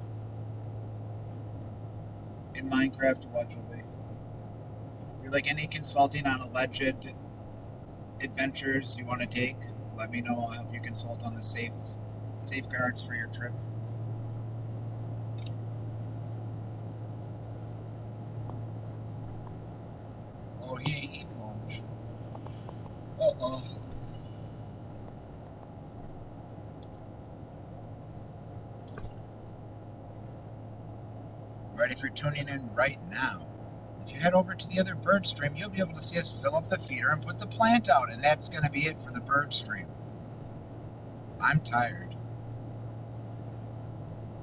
In Minecraft, allegedly. If you're like any consulting on alleged adventures you want to take, let me know. I'll help you consult on the safeguards for your trip. Oh, he ain't eating lunch. Uh-oh. Right, if you're tuning in right now, if you head over to the other bird stream, you'll be able to see us fill up the feeder and put the plant out, and that's going to be it for the bird stream. I'm tired.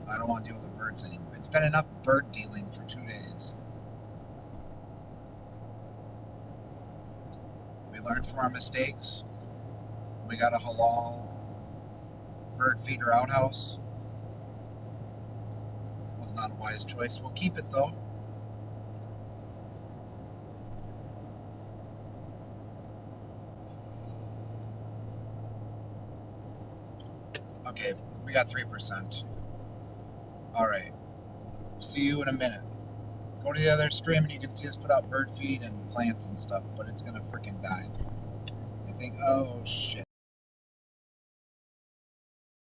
I don't want to deal with the birds anymore. It's been enough bird dealing for 2 days. We learned from our mistakes. We got a halal bird feeder outhouse. Was not a wise choice. We'll keep it though. Okay, we got 3%. Alright. See you in a minute. Go to the other stream and you can see us put out bird feed and plants and stuff, but it's gonna freaking die. I think, oh shit.